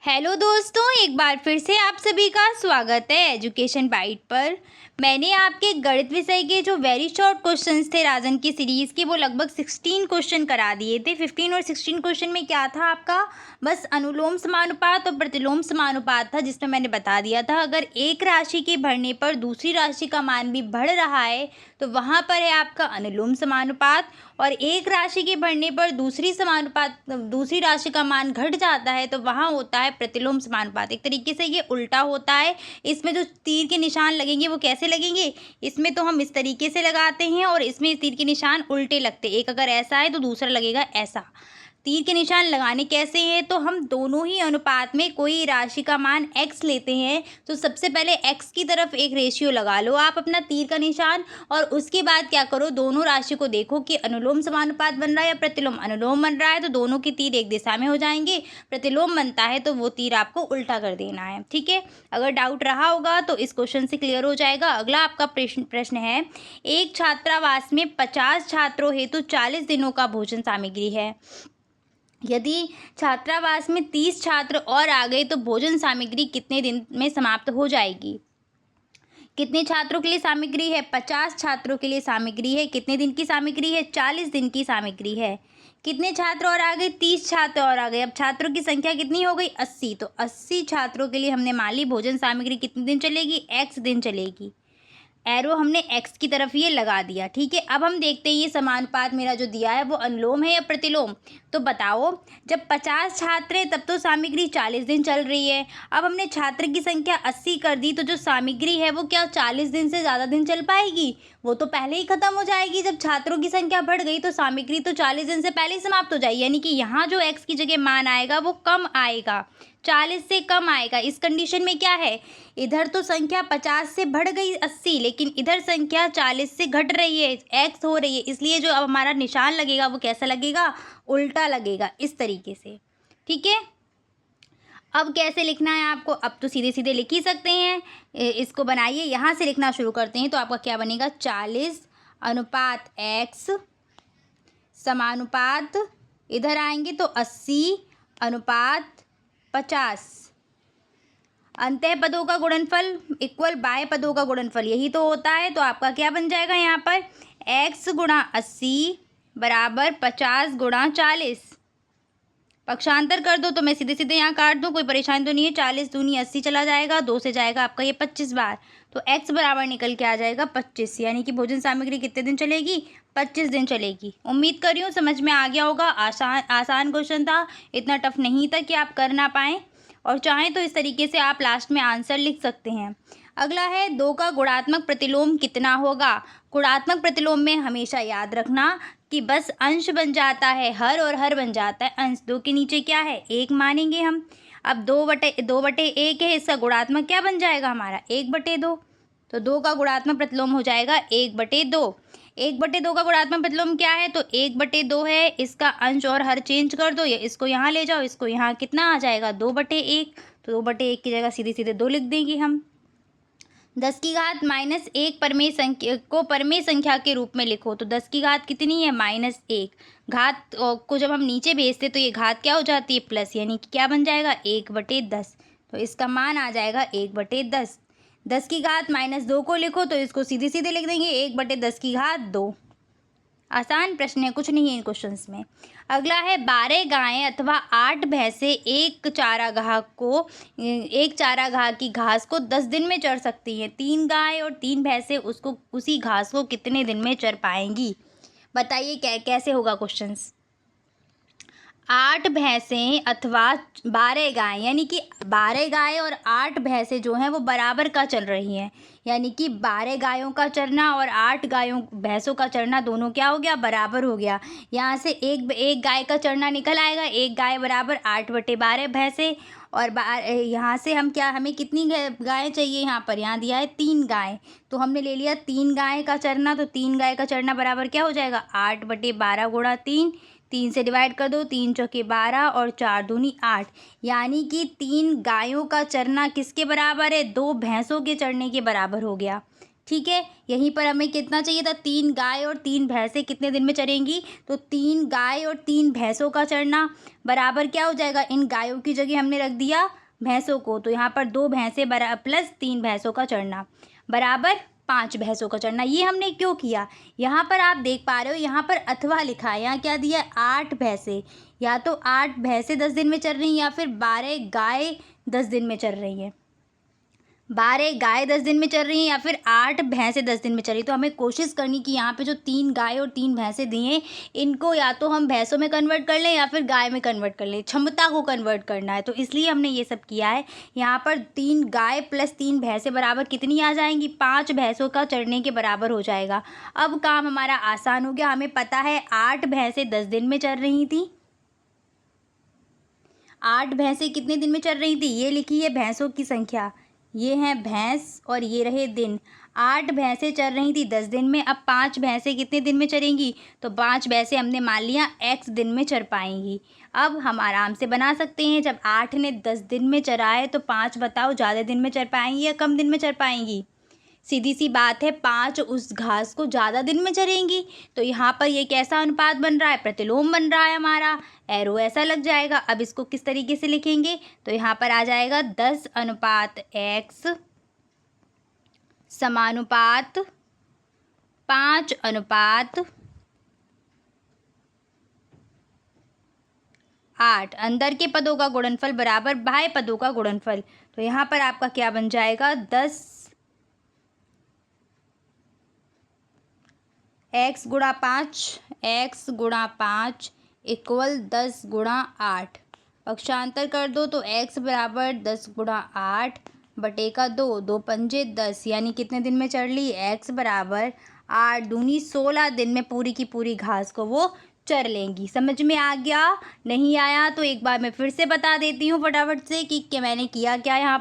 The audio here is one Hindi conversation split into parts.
हेलो दोस्तों, एक बार फिर से आप सभी का स्वागत है एजुकेशन बाइट पर। मैंने आपके गणित विषय के जो वेरी शॉर्ट क्वेश्चंस थे राजन की सीरीज़ के, वो लगभग 16 क्वेश्चन करा दिए थे। 15 और 16 क्वेश्चन में क्या था आपका, बस अनुलोम समानुपात और प्रतिलोम समानुपात था, जिसमें मैंने बता दिया था अगर एक राशि के बढ़ने पर दूसरी राशि का मान भी बढ़ रहा है तो वहाँ पर है आपका अनुलोम समानुपात, और एक राशि के बढ़ने पर दूसरी राशि का मान घट जाता है तो वहाँ होता है प्रतिलोम समानुपात। एक तरीके से ये उल्टा होता है। इसमें जो तीर के निशान लगेंगे वो कैसे लगेंगे, इसमें तो हम इस तरीके से लगाते हैं और इसमें तीर के निशान उल्टे लगते हैं। एक अगर ऐसा है तो दूसरा लगेगा ऐसा। तीर के निशान लगाने कैसे हैं, तो हम दोनों ही अनुपात में कोई राशि का मान x लेते हैं तो सबसे पहले x की तरफ एक रेशियो लगा लो आप अपना तीर का निशान, और उसके बाद क्या करो, दोनों राशि को देखो कि अनुलोम समानुपात बन रहा है या प्रतिलोम। अनुलोम बन रहा है तो दोनों के तीर एक दिशा में हो जाएंगे, प्रतिलोम बनता है तो वो तीर आपको उल्टा कर देना है। ठीक है, अगर डाउट रहा होगा तो इस क्वेश्चन से क्लियर हो जाएगा। अगला आपका प्रश्न है, एक छात्रावास में 50 छात्रों हेतु 40 दिनों का भोजन सामग्री है। यदि छात्रावास में 30 छात्र और आ गए तो भोजन सामग्री कितने दिन में समाप्त हो जाएगी। कितने छात्रों के लिए सामग्री है, 50 छात्रों के लिए सामग्री है। कितने दिन की सामग्री है, 40 दिन की सामग्री है। कितने छात्र और आ गए, 30 छात्र और आ गए। अब छात्रों की संख्या कितनी हो गई, 80। तो 80 छात्रों के लिए हमने मान ली भोजन सामग्री कितने दिन चलेगी, x दिन चलेगी। एरो हमने x की तरफ ये लगा दिया। ठीक है, अब हम देखते हैं ये समानुपात मेरा जो दिया है वो अनुलोम है या प्रतिलोम। तो बताओ, जब 50 छात्र हैं तब तो सामग्री 40 दिन चल रही है। अब हमने छात्र की संख्या 80 कर दी तो जो सामग्री है वो क्या 40 दिन से ज़्यादा दिन चल पाएगी, वो तो पहले ही ख़त्म हो जाएगी। जब छात्रों की संख्या बढ़ गई तो सामग्री तो 40 दिन से पहले ही समाप्त हो जाएगी, यानी कि यहाँ जो x की जगह मान आएगा वो कम आएगा, 40 से कम आएगा। इस कंडीशन में क्या है, इधर तो संख्या 50 से बढ़ गई 80, लेकिन इधर संख्या 40 से घट रही है, x हो रही है, इसलिए जो अब हमारा निशान लगेगा वो कैसा लगेगा, उल्टा लगेगा, इस तरीके से। ठीक है, अब कैसे लिखना है आपको, अब तो सीधे सीधे लिख ही सकते हैं। इसको बनाइए, यहाँ से लिखना शुरू करते हैं तो आपका क्या बनेगा, 40 अनुपात x समानुपात, इधर आएंगे तो 80 अनुपात 50, अंतः पदों का गुणनफल इक्वल बाह्य पदों का गुणनफल, यही तो होता है। तो आपका क्या बन जाएगा यहाँ पर, x गुणा 80 बराबर 50 गुणा 40। पक्षांतर कर दो तो मैं सीधे सीधे यहाँ काट दूँ, कोई परेशानी तो नहीं है। 40 दूनी 80 चला जाएगा, 2 से जाएगा आपका ये 25 बार, तो x बराबर निकल के आ जाएगा 25, यानी कि भोजन सामग्री कितने दिन चलेगी, 25 दिन चलेगी। उम्मीद कर रही हूँ समझ में आ गया होगा। आसान क्वेश्चन था, इतना टफ नहीं था कि आप कर ना पाएँ, और चाहें तो इस तरीके से आप लास्ट में आंसर लिख सकते हैं। अगला है, 2 का गुणात्मक प्रतिलोम कितना होगा। गुणात्मक प्रतिलोम में हमेशा याद रखना कि बस अंश बन जाता है, हर और हर बन जाता है अंश। 2 के नीचे क्या है, 1 मानेंगे हम। अब 2/1 है, इसका गुणात्मक क्या बन जाएगा हमारा, 1/2। तो 2 का गुणात्मक प्रतिलोम हो जाएगा 1/2। 1/2 का गुणात्मक प्रतिलोम क्या है, तो 1/2 है। इसका अंश और हर चेंज कर दो, या इसको यहाँ ले जाओ, इसको यहाँ कितना आ जाएगा, 2/1। तो 2/1 की जगह सीधे सीधे 2 लिख देंगे हम। 10 की घात -1 परमेय संख्या को परमेय संख्या के रूप में लिखो, तो 10 की घात कितनी है, -1। घात को जब हम नीचे भेजते तो ये घात क्या हो जाती है, प्लस, यानी कि क्या बन जाएगा, 1/10। तो इसका मान आ जाएगा 1/10। 10 की घात -2 को लिखो तो इसको सीधे सीधे लिख देंगे, 1/10 की घात 2। आसान प्रश्न है, कुछ नहीं है इन क्वेश्चंस में। अगला है, 12 गायें अथवा 8 भैंसें एक चारागाह की घास को 10 दिन में चर सकती हैं। 3 गाय और 3 भैंसें उसी घास को कितने दिन में चर पाएंगी। बताइए कैसे होगा क्वेश्चंस। 8 भैंसें अथवा 12 गाय, यानी कि 12 गाय और 8 भैंसें जो हैं वो बराबर का चल रही हैं, यानी कि 12 गायों का चरना और 8 भैंसों का चरना दोनों क्या हो गया, बराबर हो गया। यहाँ से एक गाय का चरना निकल आएगा, एक गाय बराबर 8/12 भैंसें, और यहाँ से हमें कितनी गायें चाहिए, यहाँ दिया है 3 गाय, तो हमने ले लिया 3 गाय का चरना, तो 3 गाय का चरना बराबर क्या हो जाएगा, 8/12 गुणा 3। 3 से डिवाइड कर दो, 3 चौके 12 और 4 दूनी 8, यानी कि 3 गायों का चरना किसके बराबर है, 2 भैंसों के चरने के बराबर हो गया। ठीक है, यहीं पर हमें कितना चाहिए था, 3 गाय और 3 भैंसें कितने दिन में चरेंगी, तो 3 गाय और 3 भैंसों का चरना बराबर क्या हो जाएगा, इन गायों की जगह हमने रख दिया भैंसों को, तो यहाँ पर 2 भैंसें प्लस 3 भैंसों का चरना बराबर 5 भैंसों का चरना। ये हमने क्यों किया, यहाँ पर आप देख पा रहे हो यहाँ पर अथवा लिखा है, यहाँ क्या दिया है 8 भैंसें, या तो 8 भैंसें 10 दिन में चल रही हैं या फिर 12 गाय 10 दिन में चल रही हैं, 12 गाय 10 दिन में चल रही हैं या फिर 8 भैंसें 10 दिन में चल रही। तो हमें कोशिश करनी कि यहाँ पे जो 3 गाय और 3 भैंसें दी हैं इनको या तो हम भैंसों में कन्वर्ट कर लें या फिर गाय में कन्वर्ट कर लें, क्षमता को कन्वर्ट करना है, तो इसलिए हमने ये सब किया है। यहाँ पर 3 गाय प्लस 3 भैंसें बराबर कितनी आ जाएंगी, 5 भैंसों का चरने के बराबर हो जाएगा। अब काम हमारा आसान हो गया, हमें पता है 8 भैंसें 10 दिन में चल रही थी, 8 भैंसें कितने दिन में चल रही थी, ये लिखी है भैंसों की संख्या, ये हैं भैंस और ये रहे दिन। 8 भैंसें चल रही थी 10 दिन में, अब 5 भैंसें कितने दिन में चरेंगी, तो 5 भैंसें हमने मान लिया x दिन में चर पाएंगी। अब हम आराम से बना सकते हैं, जब 8 ने 10 दिन में चरा है तो 5 बताओ ज़्यादा दिन में चर पाएंगी या कम दिन में चर पाएंगी, सीधी सी बात है 5 उस घास को ज़्यादा दिन में चरेंगी। तो यहाँ पर ये कैसा अनुपात बन रहा है, प्रतिलोम बन रहा है हमारा, एरो ऐसा लग जाएगा। अब इसको किस तरीके से लिखेंगे, तो यहाँ पर आ जाएगा 10:x समानुपात 5:8, अंदर के पदों का गुणनफल बराबर बाह्य पदों का गुणनफल। तो यहाँ पर आपका क्या बन जाएगा, 10x गुणा 5 इक्वल 10 × 8, पक्षांतर कर दो तो x बराबर 10 × 8 बटे का 2, 2 पंजे 10, यानी कितने दिन में चढ़ ली, x बराबर 8 दूनी 16 दिन में पूरी की पूरी घास को वो चर लेंगी। समझ में आ गया, नहीं आया तो एक बार मैं फिर से बता देती हूँ फटाफट से कि मैंने किया क्या। यहाँ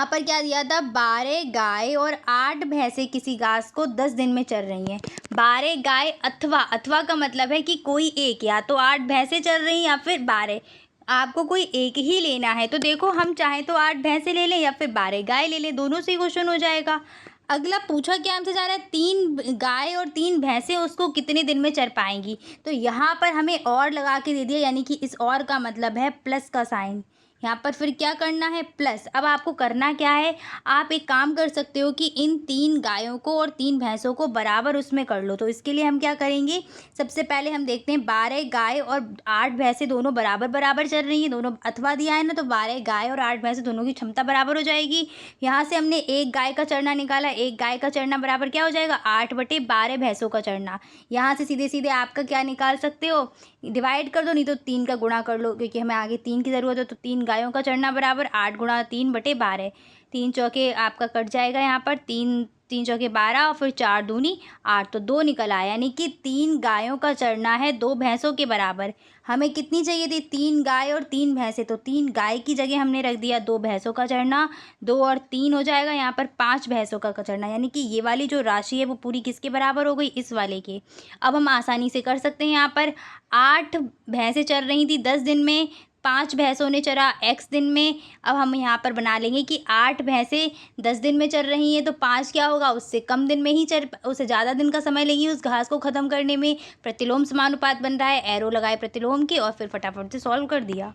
पर क्या दिया था, 12 गाय और 8 भैंसें किसी घास को 10 दिन में चर रही हैं। 12 गाय अथवा का मतलब है कि कोई एक, या तो 8 भैंसें चल रही हैं या फिर 12, आपको कोई एक ही लेना है। तो देखो हम चाहें तो 8 भैंसें ले लें या फिर 12 गाय ले लें, दोनों से क्वेश्चन हो जाएगा। अगला पूछा क्या हमसे जा रहा है, 3 गाय और 3 भैंसें उसको कितने दिन में चर पाएंगी, तो यहाँ पर हमें और लगा के दे दिया, यानी कि इस और का मतलब है प्लस का साइन, यहाँ पर फिर क्या करना है, प्लस। अब आपको करना क्या है, आप एक काम कर सकते हो कि इन 3 गायों को और 3 भैंसों को बराबर उसमें कर लो। तो इसके लिए हम क्या करेंगे, सबसे पहले हम देखते हैं 12 गाय और 8 भैंसें दोनों बराबर बराबर चल रही हैं, दोनों अथवा दिया है ना, तो 12 गाय और 8 भैंसें दोनों की क्षमता बराबर हो जाएगी। यहाँ से हमने एक गाय का चरना निकाला, एक गाय का चरना बराबर क्या हो जाएगा, 8/12 भैंसों का चरना। यहाँ से सीधे सीधे आपका क्या निकाल सकते हो, डिवाइड कर दो, नहीं तो 3 का गुणा कर लो, क्योंकि हमें आगे 3 की ज़रूरत है। तो 3 गायों का चरना बराबर 8 × 3/12, 3 चौके आपका कट जाएगा, यहाँ पर 3 चौके 12 और फिर 4 दूनी 8, तो 2 निकल आया, यानी कि 3 गायों का चरना है 2 भैंसों के बराबर। हमें कितनी चाहिए थी, 3 गाय और 3 भैंसें, तो 3 गाय की जगह हमने रख दिया 2 भैंसों का चरना, 2 और 3 हो जाएगा यहाँ पर 5 भैंसों का चरना, यानी कि ये वाली जो राशि है वो पूरी किसके बराबर हो गई, इस वाले के। अब हम आसानी से कर सकते हैं, यहाँ पर 8 भैंसें चल रही थी 10 दिन में, 5 भैंसों ने चरा x दिन में। अब हम यहाँ पर बना लेंगे कि 8 भैंसें 10 दिन में चल रही हैं, तो 5 क्या होगा, उससे कम दिन में ही उससे ज़्यादा दिन का समय लेंगी उस घास को ख़त्म करने में। प्रतिलोम समानुपात बन रहा है, एरो लगाए प्रतिलोम के और फिर फटाफट से सॉल्व कर दिया।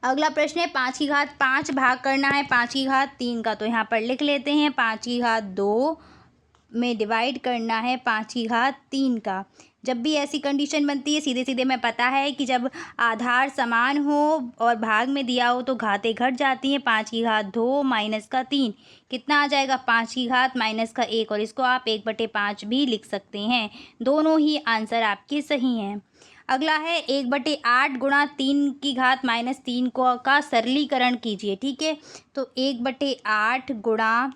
अगला प्रश्न है 5 भाग करना है 5/3 का, तो यहाँ पर लिख लेते हैं 5/2 में डिवाइड करना है 5/3 का। जब भी ऐसी कंडीशन बनती है सीधे सीधे में पता है कि जब आधार समान हो और भाग में दिया हो तो घातें घट जाती हैं। 5/2 - 3 कितना आ जाएगा, 5 - 1, और इसको आप 1/5 भी लिख सकते हैं। दोनों ही आंसर आपके सही हैं। अगला है 1/8 × 3 को का सरलीकरण कीजिए। ठीक है, तो 1/8 ×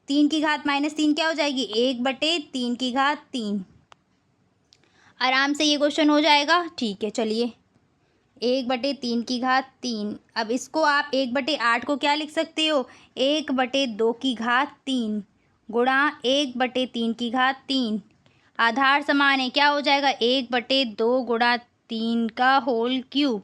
3 क्या हो जाएगी, 1/3 आराम से ये क्वेश्चन हो जाएगा। ठीक है, चलिए 1/3 अब इसको आप 1/8 को क्या लिख सकते हो, 1/2 गुणा 1/3 आधार समान है, क्या हो जाएगा 1/2 × 3 का होल क्यूब,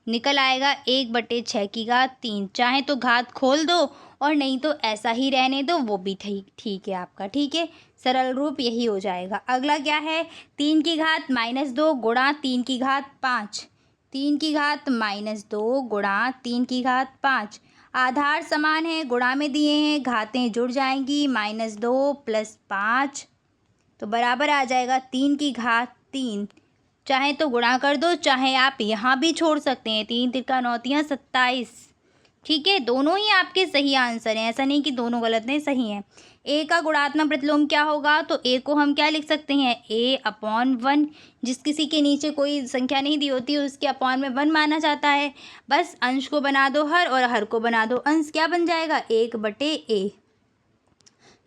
निकल आएगा 1/6 की घात 3। चाहे तो घात खोल दो और नहीं तो ऐसा ही रहने दो, वो भी ठीक है आपका। ठीक है, सरल रूप यही हो जाएगा। अगला क्या है, 3 की घात -2 गुणा 3 की घात 5। 3 की घात -2 गुणा 3 की घात 5। आधार समान है, गुणा में दिए हैं, घातें जुड़ जाएंगी। -2 + 5 तो बराबर आ जाएगा 3 की घात 3। चाहे तो गुणा कर दो, चाहे आप यहाँ भी छोड़ सकते हैं। 3 तिरका 9 तियाँ 27। ठीक है, दोनों ही आपके सही आंसर हैं, ऐसा नहीं कि दोनों गलत हैं, सही हैं। ए का गुणात्मक प्रतिलोम क्या होगा, तो ए को हम क्या लिख सकते हैं, a/1। जिस किसी के नीचे कोई संख्या नहीं दी होती उसके अपॉन में 1 माना जाता है। बस अंश को बना दो हर और हर को बना दो अंश, क्या बन जाएगा 1/a।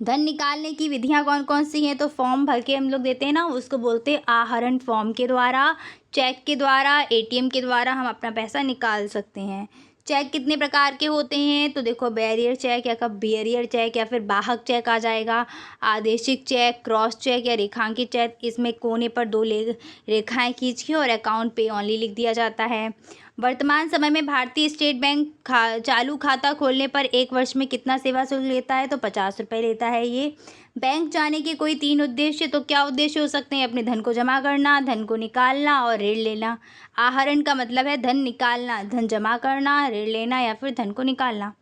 धन निकालने की विधियां कौन कौन सी हैं, तो फॉर्म भर के हम लोग देते हैं ना, उसको बोलते हैं आहरण। फॉर्म के द्वारा, चेक के द्वारा, एटीएम के द्वारा हम अपना पैसा निकाल सकते हैं। चेक कितने प्रकार के होते हैं, तो देखो बैरियर चेक या कब बैरियर चेक या फिर वाहक चेक आ जाएगा। आदेशिक चेक, क्रॉस चेक या रेखांकित चेक, इसमें कोने पर 2 रेखाएं खींच के और अकाउंट पे ओनली लिख दिया जाता है। वर्तमान समय में भारतीय स्टेट बैंक चालू खाता खोलने पर 1 वर्ष में कितना सेवा शुल्क लेता है, तो 50 रुपये लेता है ये। बैंक जाने के कोई 3 उद्देश्य, तो क्या उद्देश्य हो सकते हैं, अपने धन को जमा करना, धन को निकालना और ऋण लेना। आहरण का मतलब है धन निकालना, धन जमा करना, ऋण लेना या फिर धन को निकालना।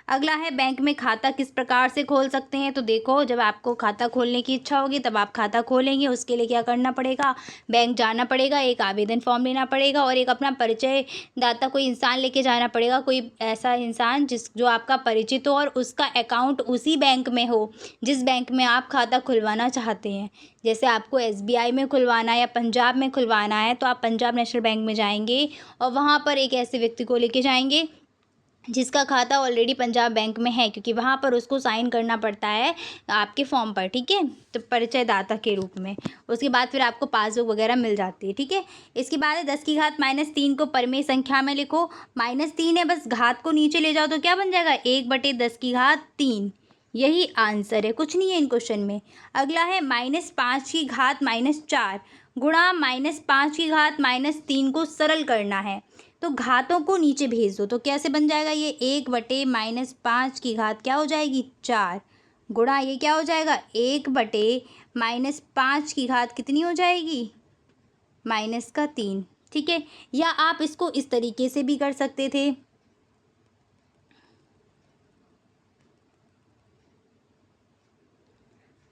अगला है बैंक में खाता किस प्रकार से खोल सकते हैं, तो देखो जब आपको खाता खोलने की इच्छा होगी तब आप खाता खोलेंगे। उसके लिए क्या करना पड़ेगा, बैंक जाना पड़ेगा, एक आवेदन फॉर्म लेना पड़ेगा और एक अपना परिचय दाता कोई इंसान लेके जाना पड़ेगा। कोई ऐसा इंसान जो आपका परिचित हो और उसका अकाउंट उसी बैंक में हो जिस बैंक में आप खाता खुलवाना चाहते हैं। जैसे आपको SBI में खुलवाना है या पंजाब में खुलवाना है तो आप पंजाब नेशनल बैंक में जाएंगे और वहाँ पर एक ऐसे व्यक्ति को लेके जाएंगे जिसका खाता ऑलरेडी पंजाब बैंक में है, क्योंकि वहाँ पर उसको साइन करना पड़ता है आपके फॉर्म पर। ठीक है, तो परिचय दाता के रूप में। उसके बाद फिर आपको पासबुक वगैरह मिल जाती है। ठीक है, इसके बाद है 10 की घात -3 को परिमेय संख्या में लिखो। -3 है, बस घात को नीचे ले जाओ तो क्या बन जाएगा 1/10 की घात 3। यही आंसर है, कुछ नहीं है इन क्वेश्चन में। अगला है -5 की घात -4 गुणा -5 की घात -3 को सरल करना है, तो घातों को नीचे भेज दो। तो कैसे बन जाएगा ये 1/-5 की घात क्या हो जाएगी 4 गुणा ये क्या हो जाएगा 1/-5 की घात कितनी हो जाएगी -3। ठीक है, या आप इसको इस तरीके से भी कर सकते थे।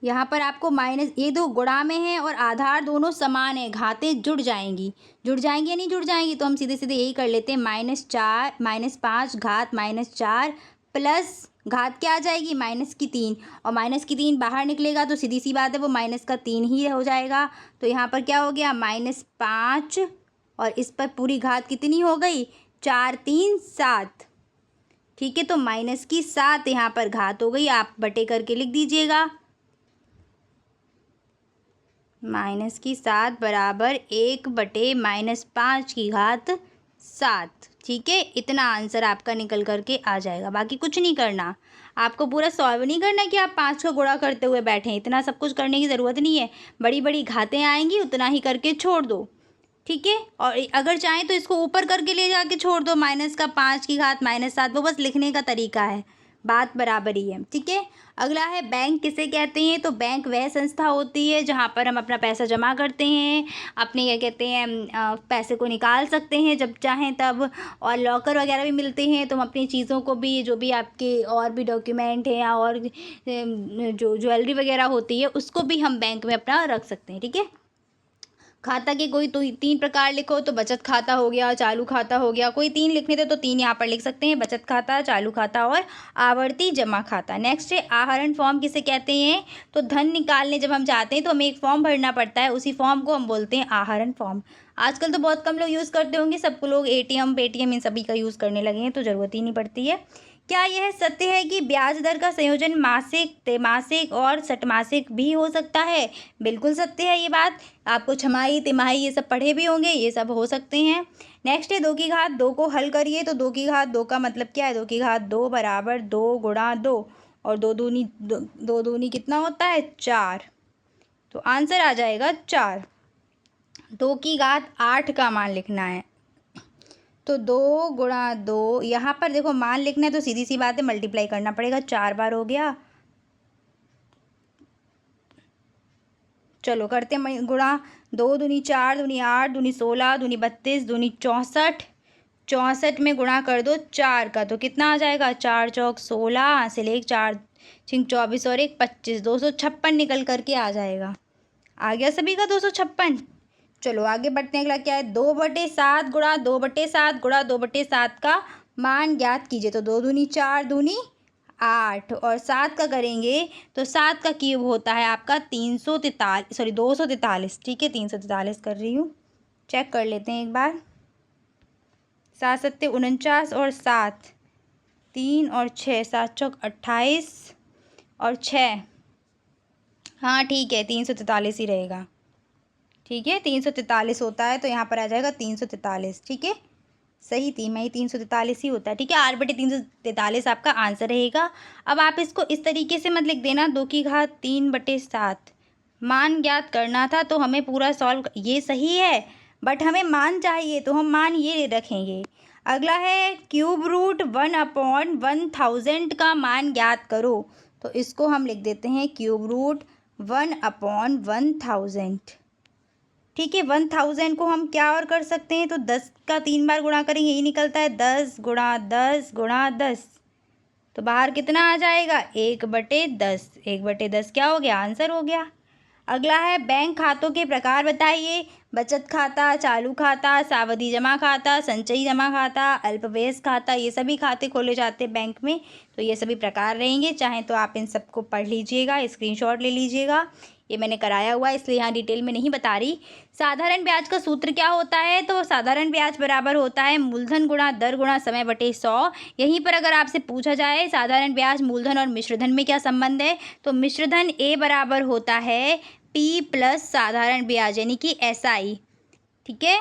यहाँ पर आपको माइनस, ये दो गुणा में है और आधार दोनों समान है, घातें जुड़ जाएंगी। जुड़ जाएंगी या नहीं जुड़ जाएंगी, तो हम सीधे सीधे यही कर लेते हैं। -5 घात -4 प्लस घात क्या आ जाएगी -3, और -3 बाहर निकलेगा तो सीधी सी बात है वो -3 ही हो जाएगा। तो यहाँ पर क्या हो गया -5 और इस पर पूरी घात कितनी हो गई 4 3 7। ठीक है, तो -7 यहाँ पर घात हो गई, आप बटे करके लिख दीजिएगा। -7 बराबर 1/-5 की घात 7। ठीक है, इतना आंसर आपका निकल करके आ जाएगा। बाकी कुछ नहीं करना, आपको पूरा सॉल्व नहीं करना कि आप 5 को गुणा करते हुए बैठें। इतना सब कुछ करने की ज़रूरत नहीं है, बड़ी बड़ी घातें आएंगी उतना ही करके छोड़ दो। ठीक है, और अगर चाहें तो इसको ऊपर करके ले जाके छोड़ दो, -5 की घात -7, वो बस लिखने का तरीका है, बात बराबर ही है। ठीक है, अगला है बैंक किसे कहते हैं, तो बैंक वह संस्था होती है जहाँ पर हम अपना पैसा जमा करते हैं, अपने क्या कहते हैं पैसे को निकाल सकते हैं जब चाहें तब, और लॉकर वगैरह भी मिलते हैं, तो हम अपनी चीज़ों को भी, जो भी आपके और भी डॉक्यूमेंट हैं या और जो ज्वेलरी वगैरह होती है उसको भी हम बैंक में अपना रख सकते हैं। ठीक है, खाता के कोई तो 3 प्रकार लिखो, तो बचत खाता हो गया, चालू खाता हो गया। कोई 3 लिखने थे तो 3 यहाँ पर लिख सकते हैं, बचत खाता, चालू खाता और आवर्ती जमा खाता। नेक्स्ट है आहरण फॉर्म किसे कहते हैं, तो धन निकालने जब हम जाते हैं तो हमें एक फॉर्म भरना पड़ता है, उसी फॉर्म को हम बोलते हैं आहरण फॉर्म। आजकल तो बहुत कम लोग यूज़ करते होंगे, सबको लोग ATM पेटीएम इन सभी का यूज़ करने लगे हैं, तो ज़रूरत ही नहीं पड़ती है। क्या यह सत्य है कि ब्याज दर का संयोजन मासिक, त्रैमासिक और षटमासिक भी हो सकता है? बिल्कुल सत्य है ये बात, आपको छमाही तिमाही ये सब पढ़े भी होंगे, ये सब हो सकते हैं। नेक्स्ट है 2 की घात 2 को हल करिए, तो 2 की घात 2 का मतलब क्या है, 2 की घात 2 बराबर 2 गुणा 2 और 2 दूनी कितना होता है 4, तो आंसर आ जाएगा 4। 2 की घात 8 का मान लिखना है, तो 2 × 2, यहाँ पर देखो मान लिखना है तो सीधी सी बात है मल्टीप्लाई करना पड़ेगा, 4 बार हो गया। चलो करते हैं गुणा। 2 दूनी 4, दूनी 8, दूनी 16, दूनी 32, दूनी 64। 64 में गुणा कर दो 4 का तो कितना आ जाएगा, 4 चौक 16, से ले 4 छिंग 24 और 1 25, 256 निकल करके आ जाएगा। आ गया सभी का 256। चलो आगे बढ़ते हैं। अगला क्या है, 2/7 गुणा 2/7 गुणा 2/7 का मान ज्ञात कीजिए। तो 2 दूनी 4, दूनी 8 और 7 का करेंगे तो 7 का क्यूब होता है आपका 243। ठीक है, 343 कर रही हूँ, चेक कर लेते हैं एक बार। 7 सत्ते 49 और 7 3 और 6, 7 चौक 28 और 6, हाँ ठीक है 343 ही रहेगा। ठीक है 343 होता है तो यहाँ पर आ जाएगा 343। ठीक है, सही थी मैं, 343 ही होता है। ठीक है, 8/343 आपका आंसर रहेगा। अब आप इसको इस तरीके से मत लिख देना, 2 की घात 3/7 मान ज्ञात करना था तो हमें पूरा सॉल्व, ये सही है बट हमें मान चाहिए तो हम मान ये रखेंगे। अगला है क्यूब रूट 1/1000 का मान ज्ञात करो। तो इसको हम लिख देते हैं क्यूब रूट 1/1000। ठीक है, 1000 को हम क्या और कर सकते हैं, तो 10 का 3 बार गुणा करेंगे, यही निकलता है 10 × 10 × 10। तो बाहर कितना आ जाएगा, 1/10। 1/10 क्या हो गया, आंसर हो गया। अगला है बैंक खातों के प्रकार बताइए। बचत खाता, चालू खाता, सावधि जमा खाता, संचयी जमा खाता, अल्पवेश खाता, ये सभी खाते खोले जाते हैं बैंक में। तो ये सभी प्रकार रहेंगे, चाहे तो आप इन सबको पढ़ लीजिएगा, स्क्रीनशॉट ले लीजिएगा, ये मैंने कराया हुआ है इसलिए यहाँ डिटेल में नहीं बता रही। साधारण ब्याज का सूत्र क्या होता है, तो साधारण ब्याज बराबर होता है मूलधन गुणा दर गुणा समय बटे 100। यहीं पर अगर आपसे पूछा जाए साधारण ब्याज मूलधन और मिश्रधन में क्या संबंध है, तो मिश्रधन ए बराबर होता है P प्लस साधारण ब्याज यानी कि SI। ठीक है,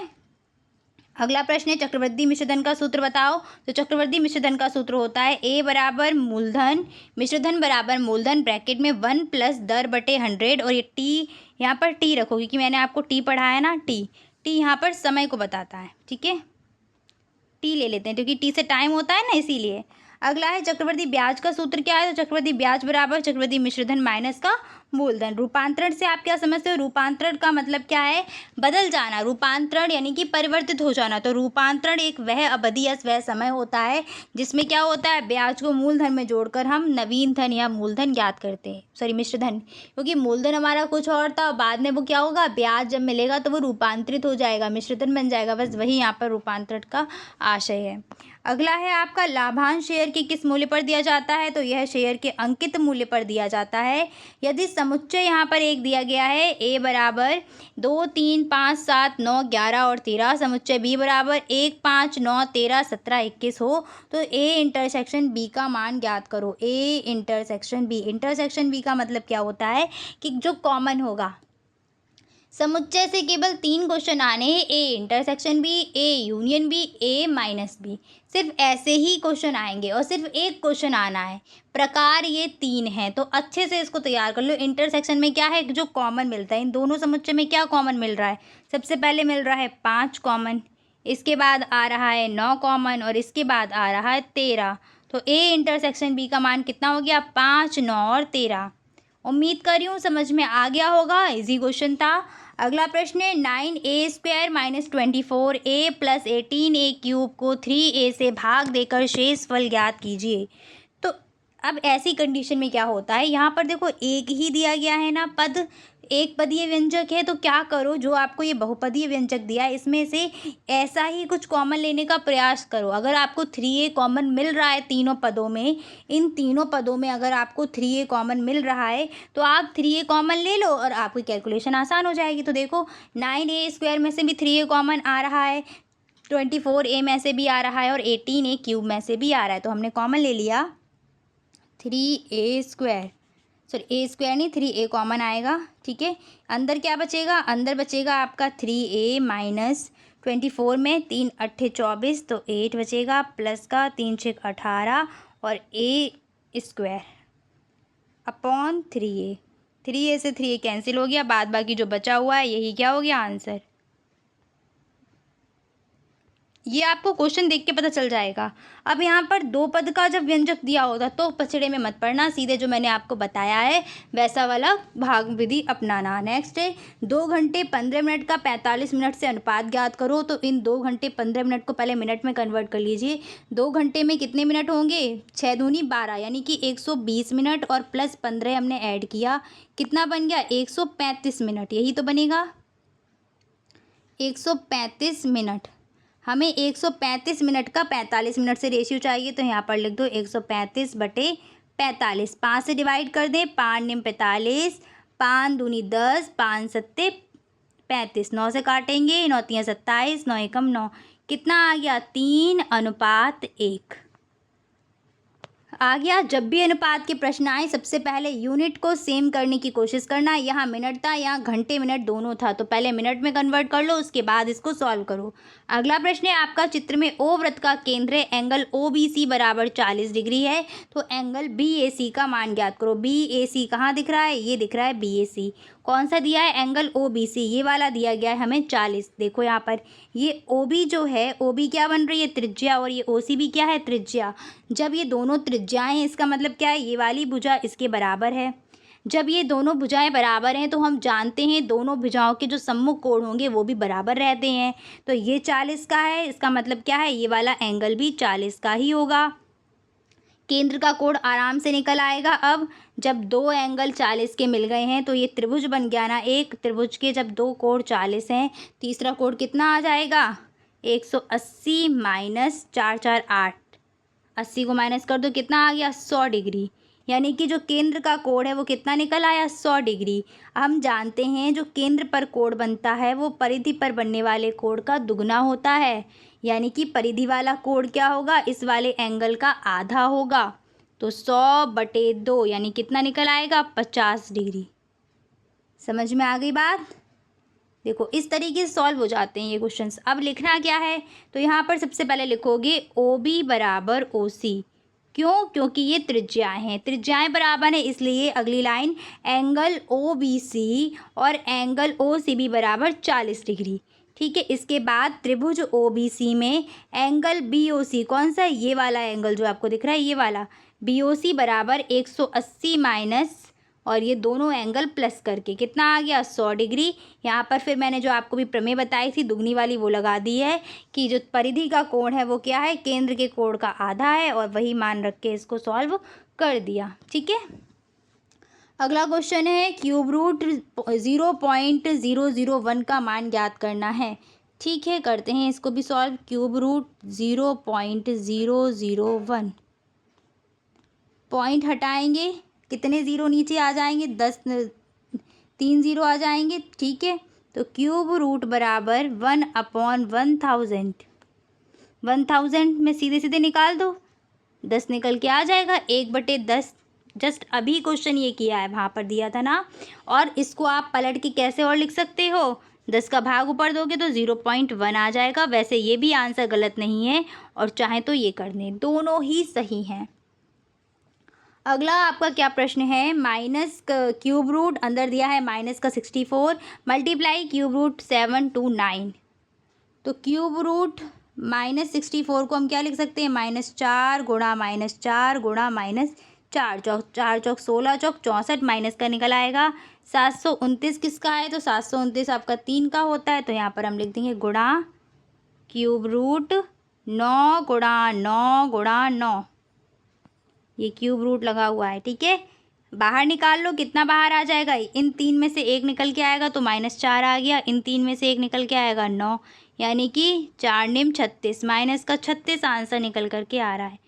अगला प्रश्न है चक्रवृद्धि मिश्रधन का सूत्र बताओ। तो चक्रवृद्धि मिश्रधन का सूत्र होता है A बराबर मूलधन मिश्रधन बराबर मूलधन ब्रैकेट में 1 प्लस दर बटे 100, और ये T यहाँ पर T रखो क्योंकि मैंने आपको T पढ़ाया ना, T यहाँ पर समय को बताता है। ठीक है, T ले लेते हैं क्योंकि T से टाइम होता है ना, इसीलिए। अगला है चक्रवृद्धि ब्याज का सूत्र क्या है, तो चक्रवृद्धि ब्याज बराबर चक्रवृद्धि मिश्रधन माइनस का मूलधन। रूपांतरण से आप क्या समझते हो, रूपांतरण का मतलब क्या है, बदल जाना, रूपांतरण यानी कि परिवर्तित हो जाना। तो रूपांतरण एक वह अवधि या वह समय होता है जिसमें क्या होता है, ब्याज को मूलधन में जोड़कर हम नवीन धन या मूलधन ज्ञात करते हैं, सॉरी मिश्रधन, क्योंकि मूलधन हमारा कुछ और था, बाद में वो क्या होगा, ब्याज जब मिलेगा तो वो रूपांतरित हो जाएगा, मिश्रधन बन जाएगा, बस वही यहाँ पर रूपांतरण का आशय है। अगला है आपका लाभांश शेयर के किस मूल्य पर दिया जाता है, तो यह शेयर के अंकित मूल्य पर दिया जाता है। यदि समुच्चय यहाँ पर एक दिया गया है A बराबर 2 3 5 7 9 11 और 13, समुच्चय B बराबर 1 5 9 13 17 21 हो, तो A इंटरसेक्शन B का मान ज्ञात करो। A intersection B, intersection B का मतलब क्या होता है कि जो कॉमन होगा, समुच्चय से केवल 3 क्वेश्चन आने हैं, A intersection B, A union B, A minus B, सिर्फ ऐसे ही क्वेश्चन आएंगे और सिर्फ एक क्वेश्चन आना है। प्रकार ये 3 हैं, तो अच्छे से इसको तैयार कर लो। इंटरसेक्शन में क्या है, जो कॉमन मिलता है, इन दोनों समुच्चय में क्या कॉमन मिल रहा है, सबसे पहले मिल रहा है 5 कॉमन, इसके बाद आ रहा है 9 कॉमन और इसके बाद आ रहा है 13। तो A इंटरसेक्शन B का मान कितना हो गया, 5 9 और 13। उम्मीद कर रही हूँ समझ में आ गया होगा, इजी क्वेश्चन था। अगला प्रश्न है 9A² - 24A + 18A³ को 3A से भाग देकर शेष फल ज्ञात कीजिए। तो अब ऐसी कंडीशन में क्या होता है, यहाँ पर देखो एक ही दिया गया है ना पद, एक पदीय व्यंजक है, तो क्या करो, जो आपको ये बहुपदीय व्यंजक दिया है इसमें से ऐसा ही कुछ कॉमन लेने का प्रयास करो। अगर आपको 3A कॉमन मिल रहा है तीनों पदों में, इन तीनों पदों में अगर आपको 3A कॉमन मिल रहा है तो आप 3A कॉमन ले लो और आपकी कैलकुलेशन आसान हो जाएगी। तो देखो 9A² में से भी 3A कॉमन आ रहा है, 24A में से भी आ रहा है और 18A³ में से भी आ रहा है, तो हमने कॉमन ले लिया 3A², सॉरी A² नहीं 3A कॉमन आएगा। ठीक है, अंदर क्या बचेगा, अंदर बचेगा आपका 3A माइनस 24 में 3 8 24, तो 8 बचेगा, प्लस का 3 6 18 और A² अपॉन 3A। 3A से 3A कैंसिल हो गया, बाद बाकी जो बचा हुआ है यही क्या हो गया, आंसर। ये आपको क्वेश्चन देख के पता चल जाएगा। अब यहाँ पर दो पद का जब व्यंजक दिया होता तो पचड़े में मत पढ़ना, सीधे जो मैंने आपको बताया है वैसा वाला भाग विधि अपनाना। नेक्स्ट है 2 घंटे 15 मिनट का 45 मिनट से अनुपात ज्ञात करो। तो इन 2 घंटे 15 मिनट को पहले मिनट में कन्वर्ट कर लीजिए। 2 घंटे में कितने मिनट होंगे? 6 दूनी 12 यानी कि 120 मिनट और प्लस 15 हमने ऐड किया, कितना बन गया? 135 मिनट। यही तो बनेगा 135 मिनट। हमें 135 मिनट का 45 मिनट से रेशियो चाहिए, तो यहाँ पर लिख दो 135/45। 5 से डिवाइड कर दें, 5 निम 45, 5 दूनी 10, 5 सत्ते 35। 9 से काटेंगे, 9 तियाँ 27, 9 एकम 9। कितना आ गया? 3:1 आ गया। जब भी अनुपात के प्रश्न आए सबसे पहले यूनिट को सेम करने की कोशिश करना। यहाँ मिनट था, यहाँ घंटे मिनट दोनों था, तो पहले मिनट में कन्वर्ट कर लो, उसके बाद इसको सॉल्व करो। अगला प्रश्न है आपका, चित्र में ओ वृत्त का केंद्र है, एंगल ओ बी सी बराबर 40 डिग्री है, तो एंगल बी ए सी का मान ज्ञात करो। बी ए सी कहाँ दिख रहा है? ये दिख रहा है बी ए सी। कौन सा दिया है? एंगल ओ बी सी, ये वाला दिया गया है हमें 40। देखो यहाँ पर ये ओ बी जो है, ओ बी क्या बन रही है? त्रिज्या, और ये ओ सी भी क्या है? त्रिज्या। जब ये दोनों त्रिज्याएं हैं इसका मतलब क्या है? ये वाली भुजा इसके बराबर है। जब ये दोनों भुजाएं बराबर हैं तो हम जानते हैं दोनों भुजाओं के जो सम्मुख कोण होंगे वो भी बराबर रहते हैं। तो ये 40 का है, इसका मतलब क्या है? ये वाला एंगल भी 40 का ही होगा। केंद्र का कोण आराम से निकल आएगा। अब जब दो एंगल 40 के मिल गए हैं तो ये त्रिभुज बन गया ना। एक त्रिभुज के जब दो कोण 40 हैं, तीसरा कोण कितना आ जाएगा? 180 माइनस 4 4 8। 80 को माइनस कर दो, कितना आ गया? 100 डिग्री। यानी कि जो केंद्र का कोण है वो कितना निकल आया? 100 डिग्री। हम जानते हैं जो केंद्र पर कोण बनता है वो परिधि पर बनने वाले कोण का दुगना होता है। यानी कि परिधि वाला कोण क्या होगा? इस वाले एंगल का आधा होगा। तो 100/2 यानी कितना निकल आएगा? 50 डिग्री। समझ में आ गई बात? देखो इस तरीके से सॉल्व हो जाते हैं ये क्वेश्चंस। अब लिखना क्या है? तो यहाँ पर सबसे पहले लिखोगे ओ बी बराबर ओ सी। क्यों? क्योंकि ये त्रिज्याएं हैं, त्रिज्याएं बराबर है, इसलिए अगली line angle O B C और एंगल ओ सी बी बराबर 40 डिग्री। ठीक है, इसके बाद त्रिभुज ओ बी सी में एंगल बी ओ सी, कौन सा? ये वाला एंगल जो आपको दिख रहा है, ये वाला बी ओ सी बराबर 180 माइनस, और ये दोनों एंगल प्लस करके कितना आ गया? 100 डिग्री। यहाँ पर फिर मैंने जो आपको भी प्रमेय बताई थी दुगनी वाली वो लगा दी है कि जो परिधि का कोण है वो क्या है? केंद्र के कोण का आधा है, और वही मान रख के इसको सॉल्व कर दिया। ठीक है, अगला क्वेश्चन है क्यूब रूट 0.001 का मान ज्ञात करना है। ठीक है, करते हैं इसको भी सॉल्व। क्यूब रूट 0.001, पॉइंट हटाएंगे, कितने ज़ीरो नीचे आ जाएंगे? 3 ज़ीरो आ जाएंगे। ठीक है, तो क्यूब रूट बराबर 1/1000। 1000 में सीधे सीधे निकाल दो, 10 निकल के आ जाएगा। 1/10। जस्ट अभी क्वेश्चन ये किया है, वहाँ पर दिया था ना। और इसको आप पलट के कैसे और लिख सकते हो? 10 का भाग ऊपर दोगे तो 0.1 आ जाएगा। वैसे ये भी आंसर गलत नहीं है, और चाहे तो ये कर दें, दोनों ही सही हैं। अगला आपका क्या प्रश्न है? माइनस क्यूब रूट अंदर दिया है माइनस का 64 मल्टीप्लाई क्यूब रूट 7 to 9। तो क्यूब रूट -64 को हम क्या लिख सकते हैं? -4 गुणा -4 गुणा -4, 4 चौक 16 चौक 64, माइनस का निकल आएगा। 729 किसका है? तो 729 आपका 3 का होता है, तो यहाँ पर हम लिख देंगे गुणा क्यूब रूट 9 गुणा 9 गुणा 9। ये क्यूब रूट लगा हुआ है। ठीक है, बाहर निकाल लो, कितना बाहर आ जाएगा? इन 3 में से 1 निकल के आएगा तो -4 आ गया, इन 3 में से 1 निकल के आएगा 9, यानी कि 4 निम 36, माइनस का 36 आंसर निकल कर के आ रहा है।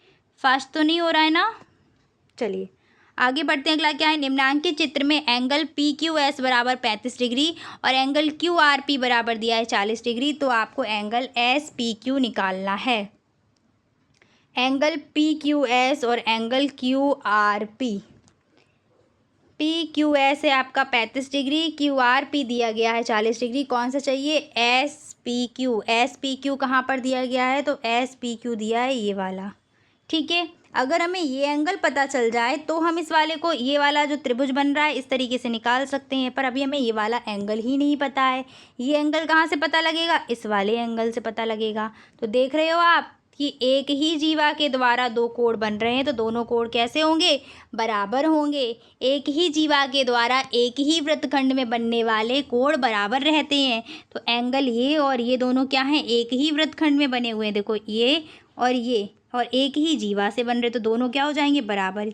फास्ट तो नहीं हो रहा है ना? चलिए आगे बढ़ते हैं। अगला क्या है? निम्नांकित चित्र में एंगल पी क्यू एस बराबर 35 डिग्री और एंगल क्यू आर पी बराबर दिया है 40 डिग्री। तो आपको एंगल एस पी क्यू निकालना है। एंगल पी क्यू एस और angle Q R P. P Q S है आपका 35 डिग्री, क्यू आर पी दिया गया है 40 डिग्री। कौन सा चाहिए? S P Q. S P Q कहाँ पर दिया गया है? तो एस पी क्यू दिया है ये वाला। ठीक है, अगर हमें ये एंगल पता चल जाए तो हम इस वाले को, ये वाला जो त्रिभुज बन रहा है, इस तरीके से निकाल सकते हैं। पर अभी हमें ये वाला एंगल ही नहीं पता है। ये एंगल कहाँ से पता लगेगा? इस वाले एंगल से पता लगेगा। तो देख रहे हो आप कि एक ही जीवा के द्वारा दो कोण बन रहे हैं, तो दोनों कोण कैसे होंगे? बराबर होंगे। एक ही जीवा के द्वारा एक ही वृत्तखंड में बनने वाले कोण बराबर रहते हैं। तो एंगल ये और ये दोनों क्या हैं? एक ही वृत्तखंड में बने हुए हैं। देखो ये और एक ही जीवा से बन रहे, तो दोनों क्या हो जाएंगे? बराबर।